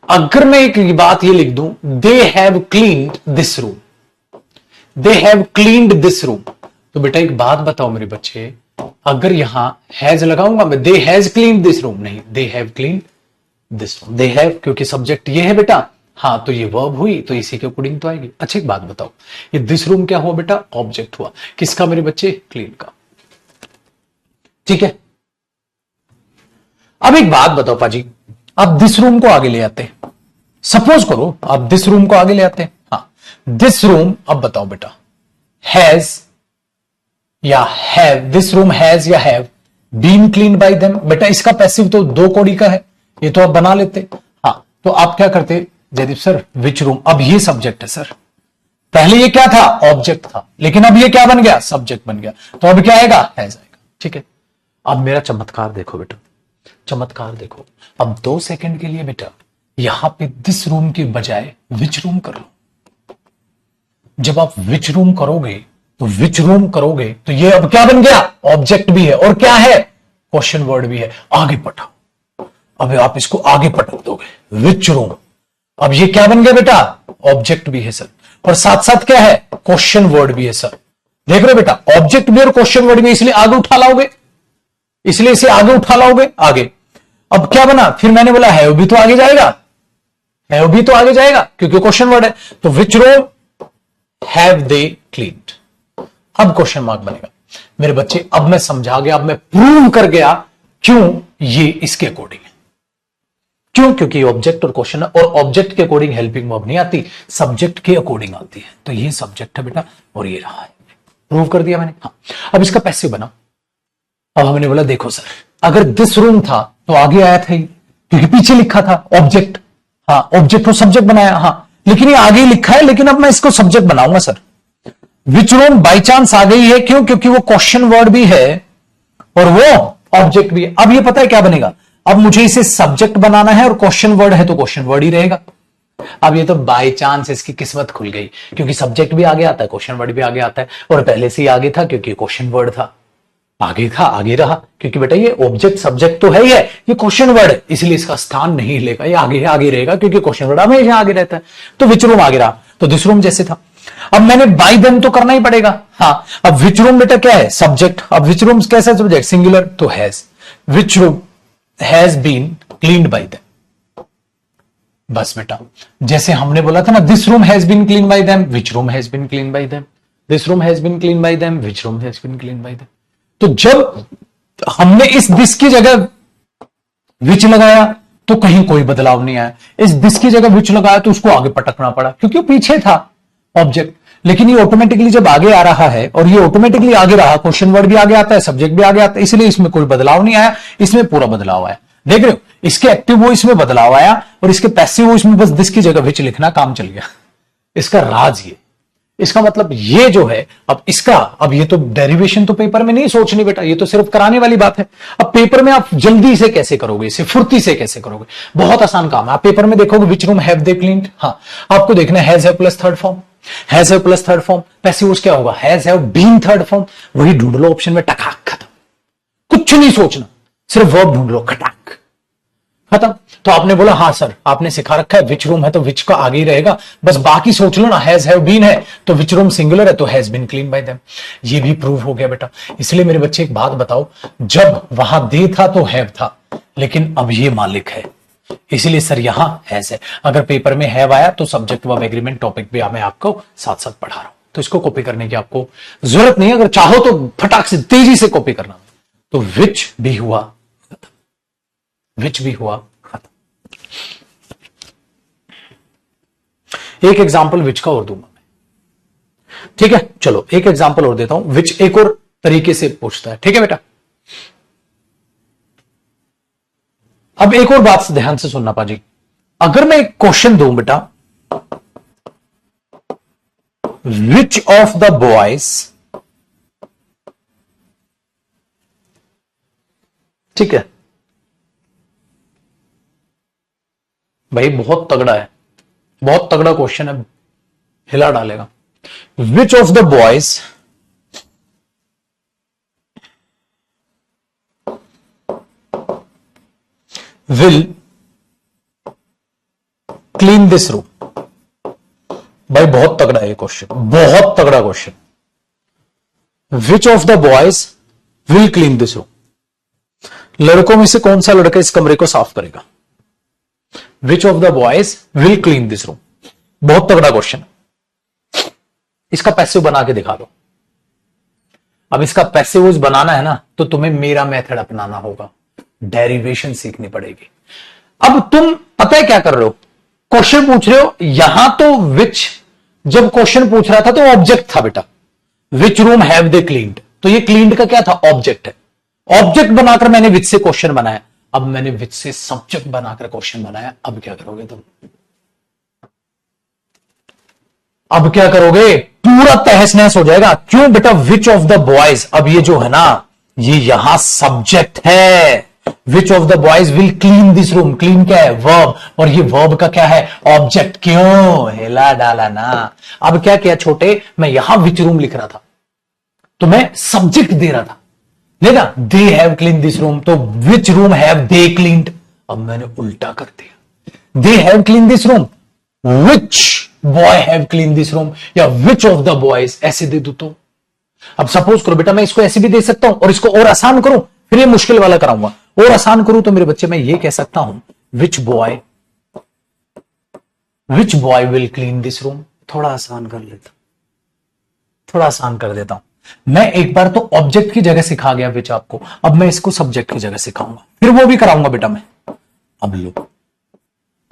A: अगर मैं एक बात ये लिख दूं, दे have cleaned this room, they have cleaned this room, तो बेटा एक बात बताओ मेरे बच्चे, अगर यहां हैज लगाऊंगा मैं, they has cleaned this room, नहीं, they have cleaned this room. They have क्योंकि सब्जेक्ट ये है बेटा, हां, तो ये वर्ब हुई तो इसी के अकॉर्डिंग तो आएगी। अच्छा एक बात बताओ, ये दिस रूम क्या हुआ बेटा? ऑब्जेक्ट हुआ। किसका मेरे बच्चे? क्लीन का, ठीक है। अब एक बात बताओ पाजी, आप दिस रूम को आगे ले आते, सपोज करो आप दिस रूम को आगे ले आते, हाँ, दिस रूम, अब बताओ बेटा हैज या हैव, दिस रूम हैज या have been clean by them. बेटा इसका पैसिव तो दो कौड़ी का है, ये तो आप बना लेते, हाँ। तो आप क्या करते जयदीप सर, विच रूम, अब ये सब्जेक्ट है सर, पहले ये क्या था? ऑब्जेक्ट था, लेकिन अब ये क्या बन गया? सब्जेक्ट बन गया, तो अब क्या आएगा? हैज आएगा, ठीक है। अब मेरा चमत्कार देखो बेटा, चमत्कार देखो। अब 2 सेकंड के लिए बेटा यहां पे दिस रूम की बजाय विच रूम कर लो। जब आप विच रूम करोगे तो विच रूम करोगे तो ये अब क्या बन गया? ऑब्जेक्ट भी है और क्या है? क्वेश्चन वर्ड भी है। आगे पढ़ाओ, अब आप इसको आगे पटक दोगे, विच रूम, अब ये क्या बन गया बेटा? ऑब्जेक्ट भी है सर, और साथ साथ क्या है? क्वेश्चन वर्ड भी है सर। देख रहे हो बेटा, ऑब्जेक्ट भी और क्वेश्चन वर्ड भी, इसलिए आगे उठा लाओगे, इसलिए इसे आगे उठा लाओगे, आगे। अब क्या बना? फिर मैंने बोला हैव भी तो आगे जाएगा, हैव भी तो आगे जाएगा क्योंकि क्वेश्चन वर्ड है, तो which room have they cleaned. अब क्वेश्चन मार्क बनेगा मेरे बच्चे। अब मैं समझा गया, अब मैं प्रूव कर गया क्यों ये इसके अकॉर्डिंग है। क्यों? क्योंकि ऑब्जेक्ट और क्वेश्चन है, और ऑब्जेक्ट के अकॉर्डिंग हेल्पिंग वर्ब नहीं आती, सब्जेक्ट के अकॉर्डिंग आती है। तो ये सब्जेक्ट है बेटा, और ये रहा है, प्रूव कर दिया मैंने। हाँ, अब इसका पैसिव बनाओ। अब हमने बोला देखो सर, अगर दिस रूम था तो आगे आया था, क्योंकि पीछे लिखा था ऑब्जेक्ट। हाँ, ऑब्जेक्ट को सब्जेक्ट बनाया, हाँ, लेकिन ये आगे लिखा है, लेकिन अब मैं इसको सब्जेक्ट बनाऊंगा sir. Which room by chance आ गई है, क्यों? क्योंकि वो क्वेश्चन वर्ड भी है और वो ऑब्जेक्ट भी है। अब ये पता है क्या बनेगा, अब मुझे इसे सब्जेक्ट बनाना है और क्वेश्चन वर्ड है तो क्वेश्चन वर्ड ही रहेगा। अब ये तो बाय चांस इसकी किस्मत खुल गई, क्योंकि सब्जेक्ट भी आगे आता है, क्वेश्चन वर्ड भी आगे आता है, और पहले से ही आगे था क्योंकि क्वेश्चन वर्ड था, आगे था, आगे रहा, क्योंकि बेटा ये ऑब्जेक्ट सब्जेक्ट तो है ही है, ये क्वेश्चन वर्ड है, इसलिए इसका स्थान नहीं लेगा, ये आगे आगे रहेगा, क्योंकि क्वेश्चन वर्ड हमेशा आगे रहता है। तो विच रूम आगे रहा, तो दिस रूम जैसे था। अब मैंने बाय देम तो करना ही पड़ेगा। हाँ, अब विच रूम बेटा क्या है, सब्जेक्ट। अब विच रूम कैसा सब्जेक्ट, सिंगुलर, तो has. Which room has been cleaned by them. बस बेटा, जैसे हमने बोला था ना, this room has been clean by them, which room has been clean by them, this room has been clean by them, which room has been clean by them. तो जब हमने इस दिस की जगह विच लगाया तो कहीं कोई बदलाव नहीं आया, इस दिस की जगह विच लगाया तो उसको आगे पटकना पड़ा, क्योंकि वो पीछे था ऑब्जेक्ट। लेकिन ये ऑटोमेटिकली जब आगे आ रहा है, और ये ऑटोमेटिकली आगे रहा, क्वेश्चन वर्ड भी आगे आता है, सब्जेक्ट भी आगे आता है, इसलिए इसमें कोई बदलाव नहीं आया, इसमें पूरा बदलाव आया। देख रहे हो, इसके एक्टिव वॉइस में बदलाव आया और इसके पैसिव वॉइस में बस दिस की जगह विच लिखना, काम चल गया। इसका राज ये, इसका मतलब ये जो है, अब ये तो डेरिवेशन तो पेपर में नहीं सोचनी बेटा, ये तो सिर्फ कराने वाली बात है। अब पेपर में आप जल्दी से कैसे करोगे, इसे फुर्ती से कैसे करोगे, बहुत आसान काम है। आप पेपर में देखोगे which room have they cleaned, हाँ, आपको देखना has have plus third form, has have plus third form, passive voice क्या होगा, has have been third form, वही ढूंढ लो ऑप्शन में, टकाक, खत्म, कुछ नहीं सोचना, सिर्फ वर्ब ढूंढ लो, खटाक, खत्म। तो आपने बोला हाँ सर, आपने सिखा रखा है विच रूम है तो विच का आगे ही रहेगा, बस बाकी सोच लो ना, हैज हैव बीन है तो विच रूम सिंगुलर है तो has been clean by them. ये भी प्रूव हो गया बेटा। इसलिए मेरे बच्चे एक बात बताओ, जब वहां दे था तो हैव था, लेकिन अब ये मालिक है, इसलिए सर यहां हैज है। अगर पेपर में हैव आया तो सब्जेक्ट वर्ब एग्रीमेंट टॉपिक भी मैं आपको साथ साथ पढ़ा रहा हूं, तो इसको कॉपी करने की आपको जरूरत नहीं है। अगर चाहो तो फटाक से तेजी से कॉपी करना। तो विच भी हुआ, विच भी हुआ, एक एग्जाम्पल विच का और दूंगा मैं, ठीक है। चलो एक एग्जाम्पल और देता हूं, विच एक और तरीके से पूछता है, ठीक है बेटा। अब एक और बात ध्यान से सुनना पाजी, अगर मैं एक क्वेश्चन दूं बेटा, विच ऑफ द बॉयज, ठीक है भाई, बहुत तगड़ा है, बहुत तगड़ा क्वेश्चन है, हिला डालेगा। विच of the boys will clean this room. भाई बहुत तगड़ा है ये क्वेश्चन, बहुत तगड़ा question. Which of the boys will clean this room, लड़कों में से कौन सा लड़का इस कमरे को साफ करेगा। विच of the boys will clean this room, बहुत तगड़ा क्वेश्चन। इसका पैसिव बना के दिखा दो। अब इसका पैसिव बनाना है ना, तो तुम्हें मेरा मेथड अपनाना होगा, डेरिवेशन सीखनी पड़ेगी। अब तुम पता है क्या कर रहे हो, क्वेश्चन पूछ रहे हो, यहां तो विच, जब क्वेश्चन पूछ रहा था तो ऑब्जेक्ट था बेटा, विच रूम हैव दे क्लीन्ड, तो ये क्लीन्ड का क्या था, ऑब्जेक्ट है। ऑब्जेक्ट बनाकर मैंने विच से क्वेश्चन बनाया, अब मैंने विच से सब्जेक्ट बनाकर क्वेश्चन बनाया। अब क्या करोगे तुम, अब क्या करोगे, पूरा तहस नहस हो जाएगा। क्यों बेटा, विच ऑफ द बॉयज, अब ये जो है ना, ये यहां सब्जेक्ट है। विच of the boys will clean this room, clean क्या है, वर्ब, और ये वर्ब का क्या है, ऑब्जेक्ट। क्यों, हिला डाला ना। अब क्या किया छोटे, मैं यहां विच रूम लिख रहा था तो मैं सब्जेक्ट दे रहा था, लेना they have clean this room, तो which room have they cleaned. अब मैंने उल्टा कर दिया, they have clean this room, which boy have clean this room, या विच ऑफ द बॉयज, ऐसे दे दू तो। अब सपोज करो बेटा, मैं इसको ऐसे भी दे सकता हूं और इसको और आसान करूं, फिर ये मुश्किल वाला कराऊंगा, और आसान करूं तो मेरे बच्चे मैं ये कह सकता हूं, which boy will clean this room. थोड़ा आसान कर लेता, थोड़ा आसान कर देता हूं मैं। एक बार तो ऑब्जेक्ट की जगह सिखा गया विच आपको, अब मैं इसको सब्जेक्ट की जगह सिखाऊंगा, फिर वो भी कराऊंगा बेटा मैं। अब लो,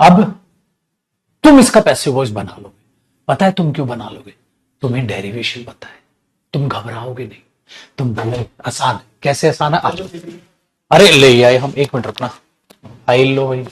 A: अब तुम इसका पैसिव वॉइस बना लोगे। पता है तुम क्यों बना लोगे? तुम्हें डेरिवेशन पता है, तुम घबराओगे नहीं, तुम बोले आसान है। कैसे आसान है? आज अरे ले आए हम, 1 मिनट रुकना, फाइल लो भाई।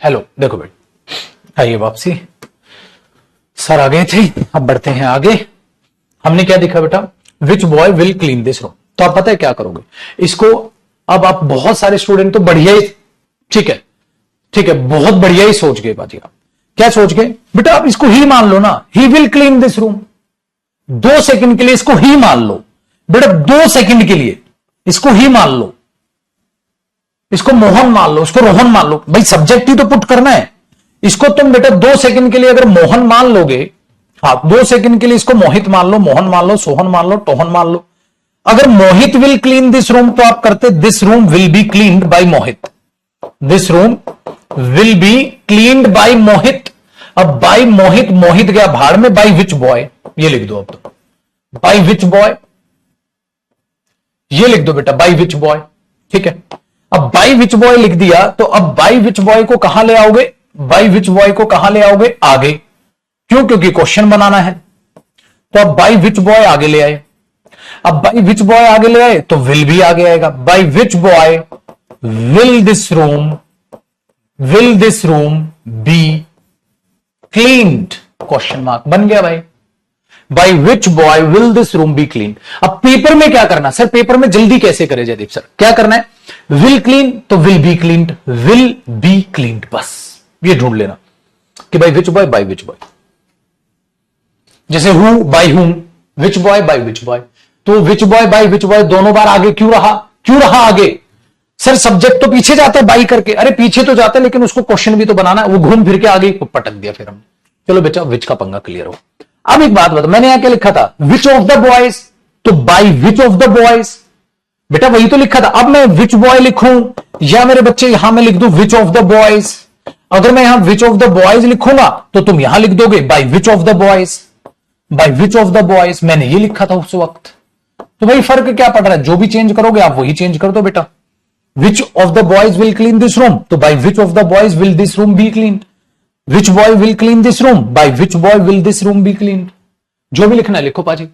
A: हेलो, देखो बेटा, आइए वापसी। सर आ गए थे, अब बढ़ते हैं आगे। हमने क्या देखा बेटा, which boy will clean this room. तो आप पता है क्या करोगे इसको, अब आप बहुत सारे स्टूडेंट तो बढ़िया ही, ठीक है ठीक है, बहुत बढ़िया ही सोच गए बाजी। आप क्या सोच गए बेटा, आप इसको ही मान लो ना, he will clean this room. 2 second के लिए इसको ही मान लो बेटा, 2 सेकंड के लिए इसको ही मान लो, इसको मोहन मान लो, इसको रोहन मान लो, भाई सब्जेक्ट ही तो पुट करना है। इसको तुम बेटा 2 सेकंड के लिए अगर मोहन मान लोगे, हाँ 2 सेकंड के लिए इसको मोहित मान लो, मोहन मान लो, सोहन मान लो, टोहन मान लो। अगर Mohit will clean this room तो आप करते this room will be cleaned by Mohit, this room will be cleaned by Mohit. अब बाय मोहित, मोहित गया भाड़ में, बाय विच बॉय ये लिख दो। अब तो बाय विच बॉय ये लिख दो बेटा, बाय विच बॉय, ठीक है। अब बाय विच बॉय लिख दिया तो अब बाय विच बॉय को कहां ले आओगे, बाय विच बॉय को कहां ले आओगे, आगे। क्यों, क्योंकि क्वेश्चन बनाना है। तो अब बाय विच बॉय आगे ले आए, अब बाय विच बॉय आगे ले आए तो विल भी आगे आएगा, by which boy will this room be cleaned, question mark बन गया भाई। By which boy will this room be clean. अब पेपर में क्या करना सर, पेपर में जल्दी कैसे करे जयदीप सर, क्या करना है, विल क्लीन तो will be cleaned, will be cleaned, बस ये ढूंढ लेना कि by which boy, by which boy. जैसे who by whom, which boy by which boy, तो which boy by which boy दोनों बार आगे क्यों रहा, क्यों रहा आगे सर, सब्जेक्ट तो पीछे जाता है बाई करके, अरे पीछे तो जाता है लेकिन उसको क्वेश्चन भी तो बनाना है, वो घूम फिर के आगे पटक दिया फिर हमने। चलो बेटा विच का पंगा क्लियर हो। अब एक बात बता, मैंने यहां क्या लिखा था, विच ऑफ द बॉयज, तो by which of the boys, बेटा वही तो लिखा था। अब मैं विच बॉय लिखूं या मेरे बच्चे यहां मैं लिख दूं विच ऑफ द बॉयज। अगर मैं यहां विच ऑफ द बॉयज लिखूंगा तो तुम यहां लिख दोगे bye which of the boys, bye which of the boys मैंने ये लिखा था उस वक्त। तो भाई फर्क क्या पड़ रहा है, जो भी चेंज करोगे आप वही चेंज कर दो बेटा। Which of the boys will clean this room, तो by which of the boys will this room be clean, which boy will clean this room, by which boy will this room be clean. जो भी लिखना है लिखो पाजी।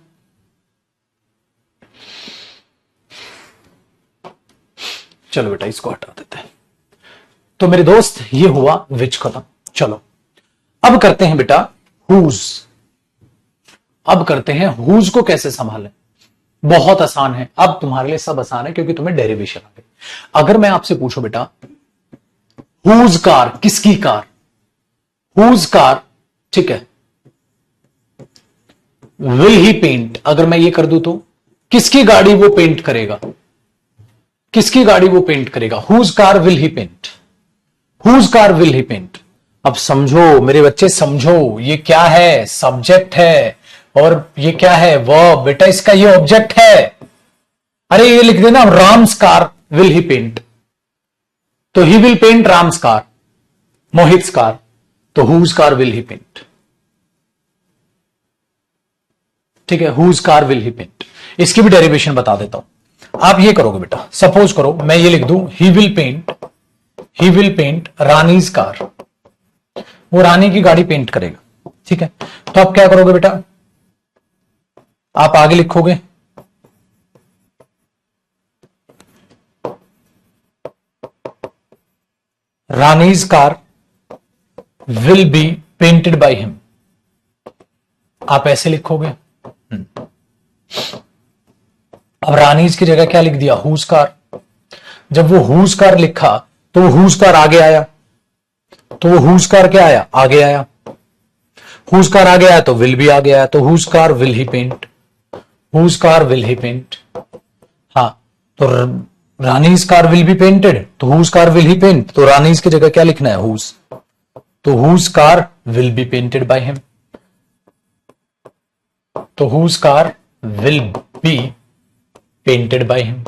A: चलो बेटा इसको हटा देते हैं। तो मेरे दोस्त ये हुआ विच खत्म। चलो अब करते हैं बेटा हुज। अब करते हैं हुज को कैसे संभालें। बहुत आसान है, अब तुम्हारे लिए सब आसान है क्योंकि तुम्हें डेरिवेशन आ गई। अगर मैं आपसे पूछूं बेटा हुज कार, किसकी कार, हुज कार, ठीक है, विल ही पेंट, अगर मैं ये कर दूं तो किसकी गाड़ी वो पेंट करेगा, किसकी गाड़ी वो पेंट करेगा, whose car will he paint, whose car will he paint. अब समझो मेरे बच्चे समझो, ये क्या है, सब्जेक्ट है और ये क्या है वर्ब, बेटा इसका ये ऑब्जेक्ट है। अरे ये लिख देना Ram's car will he paint, तो he will paint Ram's car, Mohit's car, तो whose car will he paint, ठीक है, whose car will he paint. इसकी भी डेरिवेशन बता देता हूं। आप ये करोगे बेटा, सपोज करो मैं ये लिख दूं he will paint Rani's car, वो रानी की गाड़ी पेंट करेगा, ठीक है। तो आप क्या करोगे बेटा, आप आगे लिखोगे Rani's car will be painted by him, आप ऐसे लिखोगे। अब रानीज की जगह क्या लिख दिया, हुज कार। जब वो हुज कार लिखा तो वो हुज कार आगे आया, तो वो हुज कार क्या आया, आगे आया। हुज कार आगे आया तो विल भी आगे आया, तो whose car will he paint, whose car will he paint. हाँ तो Rani's car will be painted, तो whose car will he paint, तो रानीज की जगह क्या लिखना है, हुज, तो whose car will be painted by him, तो whose car will be painted by him.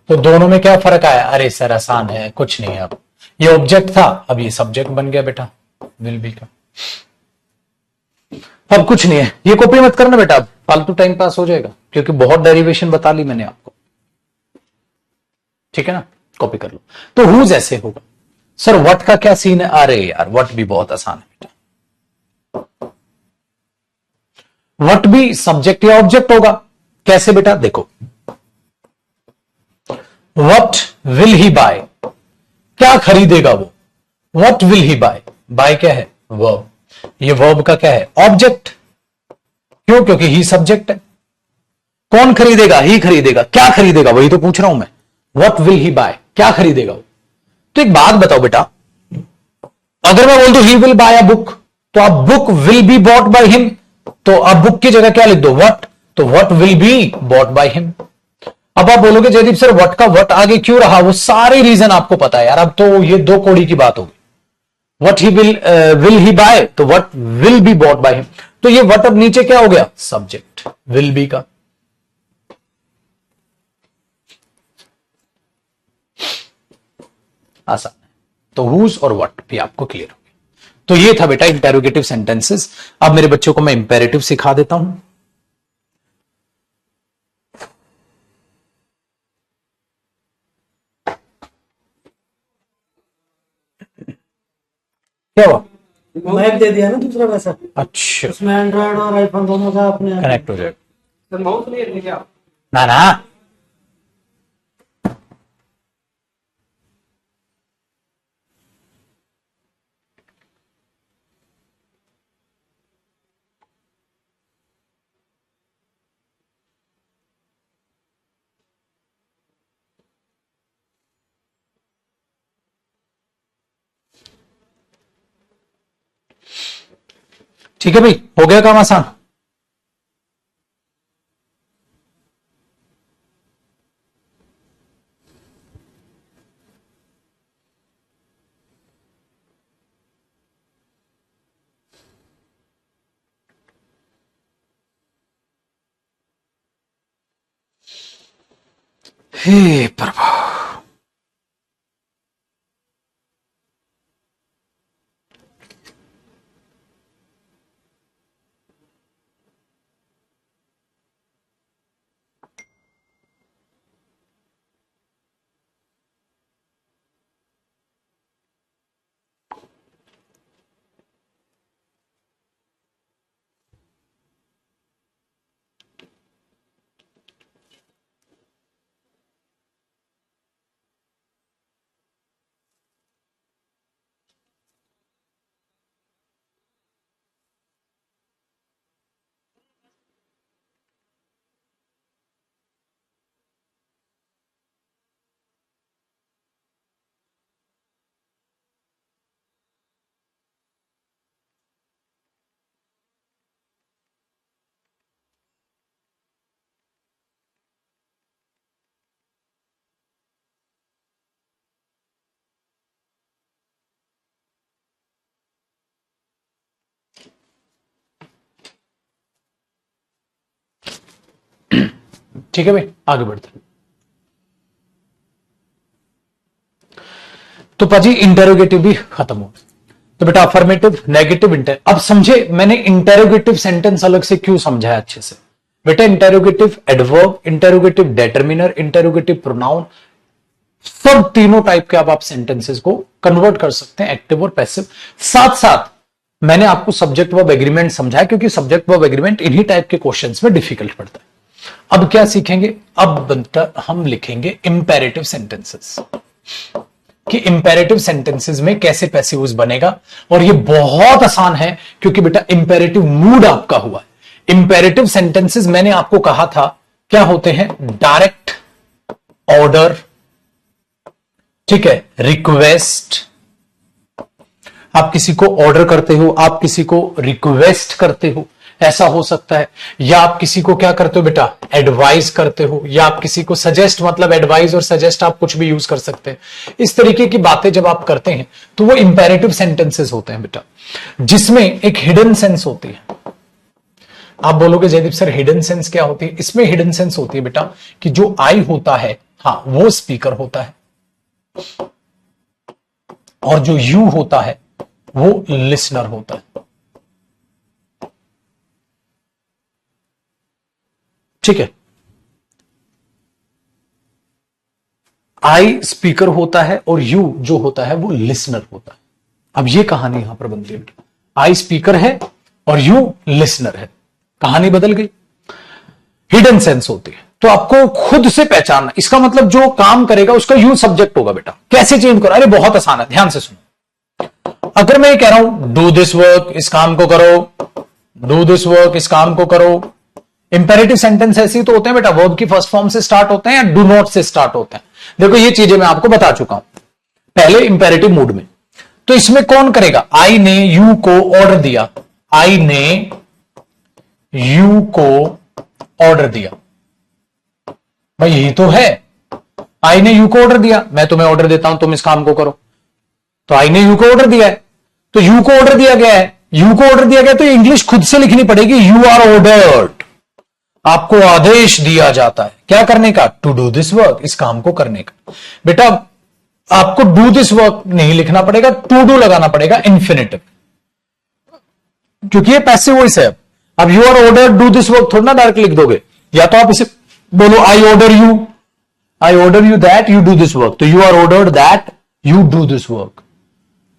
A: तो दोनों में क्या फर्क आया, अरे सर आसान है, कुछ नहीं है। अब ये ऑब्जेक्ट था, अब ये सब्जेक्ट बन गया बेटा विल बी का। अब कुछ नहीं है, ये कॉपी मत करना बेटा, अब फालतू टाइम पास हो जाएगा क्योंकि बहुत डेरिवेशन बता ली मैंने आपको, ठीक है ना, कॉपी कर लो। तो हुज ऐसे होगा। सर व्हाट का क्या सीन है, अरे यार व्हाट भी बहुत आसान है बेटा, व्हाट भी सब्जेक्ट या ऑब्जेक्ट होगा। कैसे बेटा, देखो व्हाट विल ही बाय, क्या खरीदेगा वो, what will he buy, buy क्या है, वर्ब, ये वर्ब का क्या है, ऑब्जेक्ट, क्यों, क्योंकि ही सब्जेक्ट है। कौन खरीदेगा, ही खरीदेगा, क्या खरीदेगा, वही तो पूछ रहा हूं मैं, व्हाट विल ही बाय, क्या खरीदेगा वो। तो एक बात बताओ बेटा, अगर मैं बोल दूं he will buy a book, तो आप book will be bought by him, तो आप बुक की जगह क्या लिख दो, व्हाट, तो what will be bought by him. अब आप बोलोगे जयदीप सर व्हाट का व्हाट आगे क्यों रहा, वो सारे रीजन आपको पता है यार, अब तो ये दो कौड़ी की बात होगी। What he will he buy, तो what will be bought by him, तो ये व्हाट अब नीचे क्या हो गया, सब्जेक्ट विल बी का। आसान है, तो हुज और व्हाट भी आपको क्लियर हो गया। तो ये था बेटा इंटेरोगेटिव सेंटेंसेस। अब मेरे बच्चों को मैं इंपेरेटिव सिखा देता हूं। क्या हुआ,
B: मैक दे दिया ना दूसरा वैसा,
A: अच्छा
B: उसमें एंड्रॉइड और आईफोन दोनों का अपने
A: कनेक्ट हो जाएगा,
B: सर माउस नहीं है क्या?
A: ना ना ठीक है भाई, हो गया काम आसान। हे प्रभु, ठीक है भाई, आगे बढ़ते हैं। तो पाजी इंटेरोगेटिव भी खत्म हो, तो बेटा अफर्मेटिव, नेगेटिव, इंटर। अब समझे मैंने इंटेरोगेटिव सेंटेंस अलग से क्यों समझाया अच्छे से। बेटा interrogative adverb, interrogative determiner, interrogative pronoun, सब तीनों टाइप के अब आप सेंटेंसेस को कन्वर्ट कर सकते हैं एक्टिव और पैसिव। साथ साथ मैंने आपको सब्जेक्ट वर्ब एग्रीमेंट समझाया, क्योंकि सब्जेक्ट वर्ब एग्रीमेंट इन्हीं टाइप के क्वेश्चंस में डिफिकल्ट पड़ता है। अब क्या सीखेंगे, अब हम लिखेंगे इंपेरेटिव सेंटेंसेस, कि इंपेरेटिव सेंटेंसेस में कैसे पैसिव वॉइस बनेगा। और ये बहुत आसान है, क्योंकि बेटा इंपेरेटिव मूड आपका हुआ है। इंपेरेटिव सेंटेंसेस मैंने आपको कहा था क्या होते हैं, डायरेक्ट ऑर्डर, ठीक है, रिक्वेस्ट, आप किसी को ऑर्डर करते हो, आप किसी को रिक्वेस्ट करते हो, ऐसा हो सकता है। या आप किसी को क्या करते हो बेटा, एडवाइस करते हो, या आप किसी को सजेस्ट, मतलब एडवाइस और सजेस्ट आप कुछ भी यूज कर सकते हैं। इस तरीके की बातें जब आप करते हैं तो वो इंपेरेटिव सेंटेंसेस होते हैं बेटा, जिसमें एक हिडन सेंस होती है। आप बोलोगे जयदीप सर हिडन सेंस क्या होती है, इसमें हिडन सेंस होती है बेटा कि जो आई होता है, हाँ, वो स्पीकर होता है, और जो यू होता है वो लिसनर होता है। ठीक है, आई स्पीकर होता है और यू जो होता है वो लिसनर होता है। अब ये कहानी यहां पर बनती है बेटा, आई स्पीकर है और यू लिसनर है, कहानी बदल गई। हिडन सेंस होती है, तो आपको खुद से पहचानना, इसका मतलब जो काम करेगा उसका यू सब्जेक्ट होगा बेटा। कैसे चेंज करो, अरे बहुत आसान है, ध्यान से सुनो। अगर मैं ये कह रहा हूं डू दिस वर्क, इस काम को करो, डू दिस वर्क, इस काम को करो, इंपेरेटिव सेंटेंस ऐसे ही तो होते हैं बेटा, वर्ब की फर्स्ट फॉर्म से स्टार्ट होते हैं या डू नॉट से स्टार्ट होते हैं। देखो ये चीजें मैं आपको बता चुका हूं पहले इंपेरेटिव मूड में। तो इसमें कौन करेगा? आई ने यू को ऑर्डर दिया, आई ने यू को ऑर्डर दिया, भाई यही तो है। आई ने यू को ऑर्डर दिया, मैं तुम्हें ऑर्डर देता हूं तुम इस काम को करो, तो आई ने यू को ऑर्डर दिया है, तो यू को ऑर्डर दिया गया है, यू को ऑर्डर दिया गया तो इंग्लिश खुद से लिखनी पड़ेगी, यू आर ऑर्डर्ड। आपको आदेश दिया जाता है क्या करने का? टू डू दिस वर्क, इस काम को करने का। बेटा आपको डू दिस वर्क नहीं लिखना पड़ेगा, टू डू लगाना पड़ेगा इंफिनिटिव, क्योंकि ये पैसिव वॉइस है। अब you are ordered do this work थोड़ा ना डायरेक्ट लिख दोगे, या तो आप इसे बोलो I order you that you do this work, तो you are ordered that you do this work,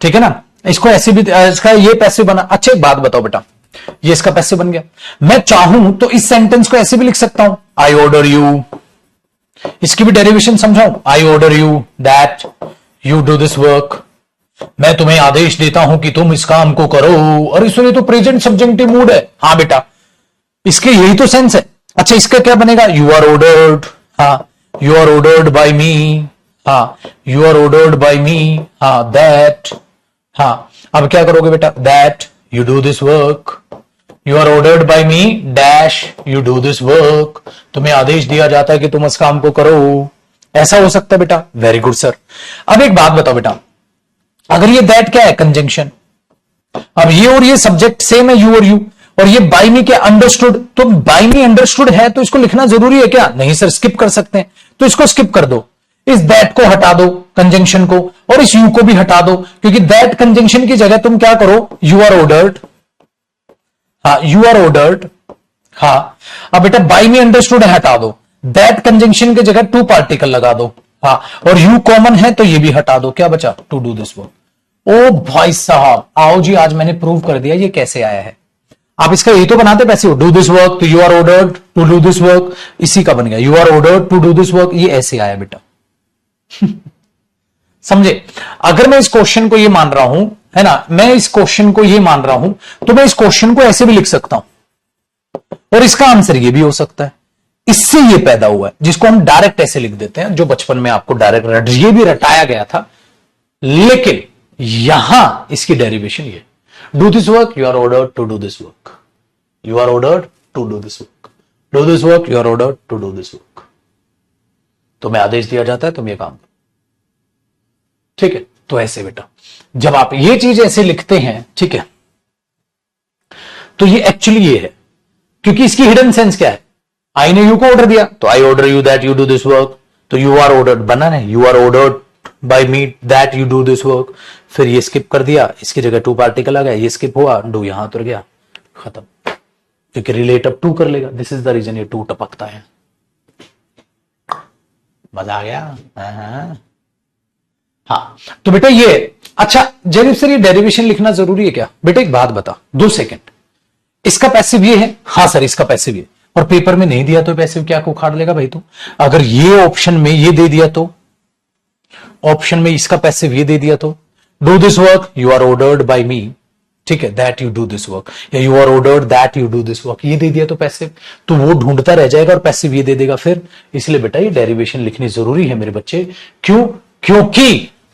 A: ठीक है ना। इसको ऐसे भी, इसका ये पैसिव बना। अच्छा एक बात बताओ बेटा, ये इसका पैसिव बन गया। मैं चाहूं तो इस सेंटेंस को ऐसे भी लिख सकता हूं, आई ऑर्डर यू, इसकी भी डेरिवेशन समझाऊं, आई order you that you do this work, मैं तुम्हें आदेश देता हूं कि तुम इस काम को करो, और इसलिए तो प्रेजेंट सब्जेक्टिव मूड है। हाँ बेटा, इसके यही तो सेंस है। अच्छा इसका क्या बनेगा? यू आर ऑर्डर्ड, हाँ you are ordered by me, हाँ you are ordered by me, हाँ दैट, हाँ अब क्या करोगे बेटा? That you do this work, you are ordered by me dash you do this work, तुम्हें आदेश दिया जाता है कि तुम इस काम को करो। ऐसा हो सकता है बेटा। Very good sir. अब एक बात बताओ बेटा, अगर ये दैट क्या है? कंजंक्शन। अब ये और ये सब्जेक्ट सेम है, यू और ये बाय मी क्या? अंडरस्टूड। तो बाय मी अंडरस्टूड है तो इसको लिखना जरूरी है क्या? नहीं सर, स्किप कर सकते हैं, तो इसको स्किप कर दो, इस दैट को हटा दो कंजंक्शन को, और इस यू को भी हटा दो, क्योंकि दैट कंजंक्शन की जगह तुम क्या करो? यू आर ऑर्डर्ड, हाँ यू आर ऑर्डर्ड, हाँ। अब बेटा बाय मी अंडरस्टूड है, हटा दो, दैट कंजंक्शन की जगह टू पार्टिकल लगा दो, हाँ, और यू कॉमन है तो ये भी हटा दो, क्या बचा? To do this work. ओ भाई साहब, आओ जी, आज मैंने प्रूव कर दिया ये कैसे आया है। आप इसका यही तो बनाते पैसे हो, डू दिस वर्क, तो you are ordered to do this work, इसी का बन गया, you are ordered to do this work, ये ऐसे आया बेटा। समझे? अगर मैं इस क्वेश्चन को ये मान रहा हूं, है ना, मैं इस क्वेश्चन को ये मान रहा हूं, तो मैं इस क्वेश्चन को ऐसे भी लिख सकता हूं, और इसका आंसर ये भी हो सकता है। इससे ये पैदा हुआ है, जिसको हम डायरेक्ट ऐसे लिख देते हैं, जो बचपन में आपको डायरेक्ट ये भी रटाया गया था, लेकिन यहां इसकी डेरिवेशन ये, do this work, you are ordered to do this work, you are ordered to do this work, do this work, you are ordered to do this work, तुम्हें आदेश दिया जाता है तुम ये काम करो, ठीक है। तो ऐसे बेटा जब आप ये चीज ऐसे लिखते हैं, ठीक है, तो ये एक्चुअली ये है, क्योंकि इसकी हिडन सेंस क्या है? आई ने यू को ऑर्डर दिया, तो I order you that you do this work, तो यू आर ऑर्डर्ड बना है, you are ordered by me that you do this work, फिर ये स्किप कर दिया, इसकी जगह टू पार्टिकल आ गया, ये स्किप हुआ, डू यहां उतर गया, खत्म, क्योंकि रिलेट अब टू कर लेगा, दिस इज द रीजन ये टू टपकता है। मजा आ गया? हाँ, तो बेटा ये, अच्छा जैनब सर ये डेरिवेशन लिखना जरूरी है क्या? बेटा एक बात बता, 2 सेकंड, इसका पैसिव ये है, हाँ सर इसका पैसिव ये, और पेपर में नहीं दिया तो पैसिव क्या को उखाड़ लेगा भाई तू? अगर ये ऑप्शन में ये दे दिया तो, ऑप्शन में इसका पैसिव ये दे दिया तो, do this work, you are ordered by me, ठीक है, that you do this work, या you are ordered that you do this work, ये दे दिया तो पैसिव, तो वो ढूंढता रह जाएगा और पैसिव ये दे देगा फिर। इसलिए बेटा ये डेरिवेशन लिखनी जरूरी है मेरे बच्चे। क्यों?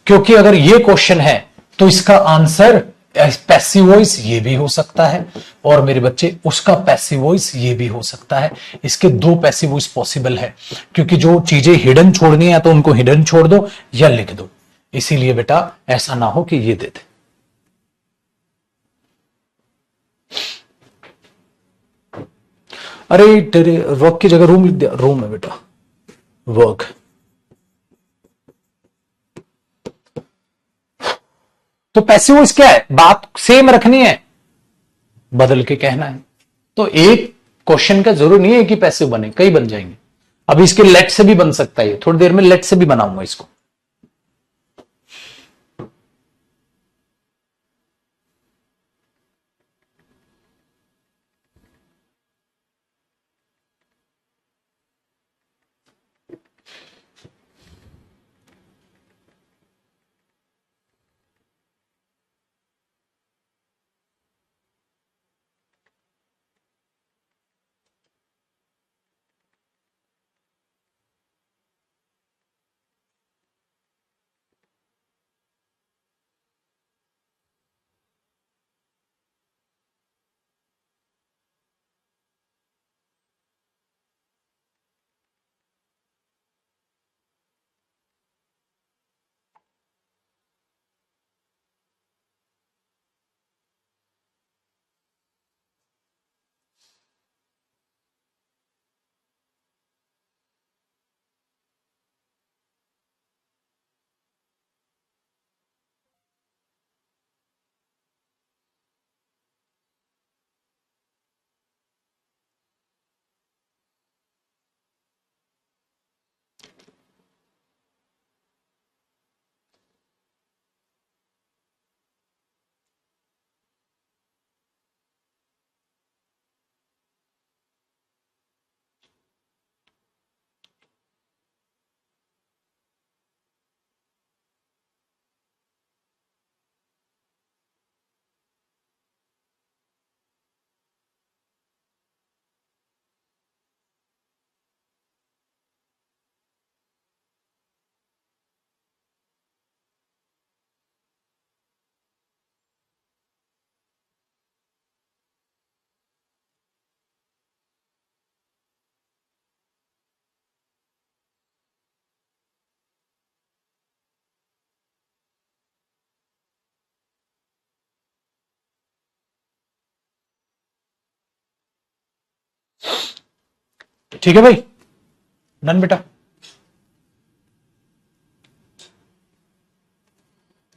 A: क्योंकि अगर ये क्वेश्चन है तो इसका आंसर पैसिव वॉइस ये भी हो सकता है, और मेरे बच्चे उसका पैसिव वॉइस ये भी हो सकता है। इसके 2 पैसिव वॉइस पॉसिबल है, क्योंकि जो चीजें हिडन छोड़नी है तो उनको हिडन छोड़ दो या लिख दो। इसीलिए बेटा ऐसा ना हो कि ये दे दे। अरे तेरे वर्क की जगह रूम लिख दिया, रूम है बेटा, वर्क। तो पैसिव वॉइस क्या है? बात सेम रखनी है, बदल के कहना है। तो एक क्वेश्चन का जरूर नहीं है कि पैसिव बने, कई बन जाएंगे। अभी इसके लेट से भी बन सकता है, थोड़ी देर में लेट से भी बनाऊंगा इसको। ठीक है भाई, डन बेटा।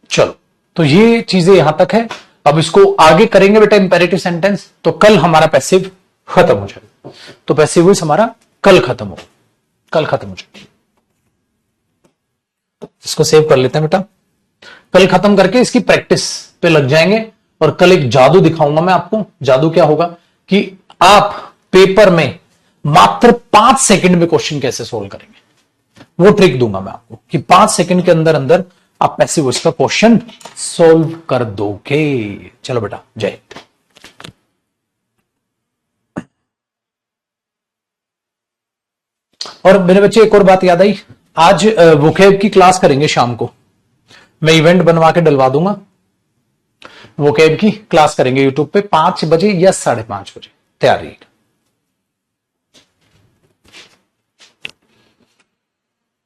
A: चलो, तो ये चीजें यहां तक है। अब इसको आगे करेंगे बेटा इंपेरेटिव सेंटेंस, तो कल हमारा पैसिव खत्म हो जाएगा। तो पैसिव वॉइस हमारा कल खत्म हो जाएगा। इसको सेव कर लेते हैं बेटा। कल खत्म करके इसकी प्रैक्टिस पे लग जाएंगे, और कल एक जादू दिखाऊंगा मैं आपको। जादू क्या होगा कि आप पेपर में मात्र 5 सेकंड में क्वेश्चन कैसे सोल्व करेंगे, वो ट्रिक दूंगा मैं आपको कि 5 सेकंड के अंदर अंदर आप पैसिव वॉइस का क्वेश्चन सोल्व कर दोगे। चलो बेटा, जय। और मेरे बच्चे, एक और बात याद आई, आज वोकैब की क्लास करेंगे शाम को। मैं इवेंट बनवा के डलवा दूंगा। वोकैब की क्लास करेंगे यूट्यूब पे 5 बजे या 5:30 बजे। तैयार रहिएगा।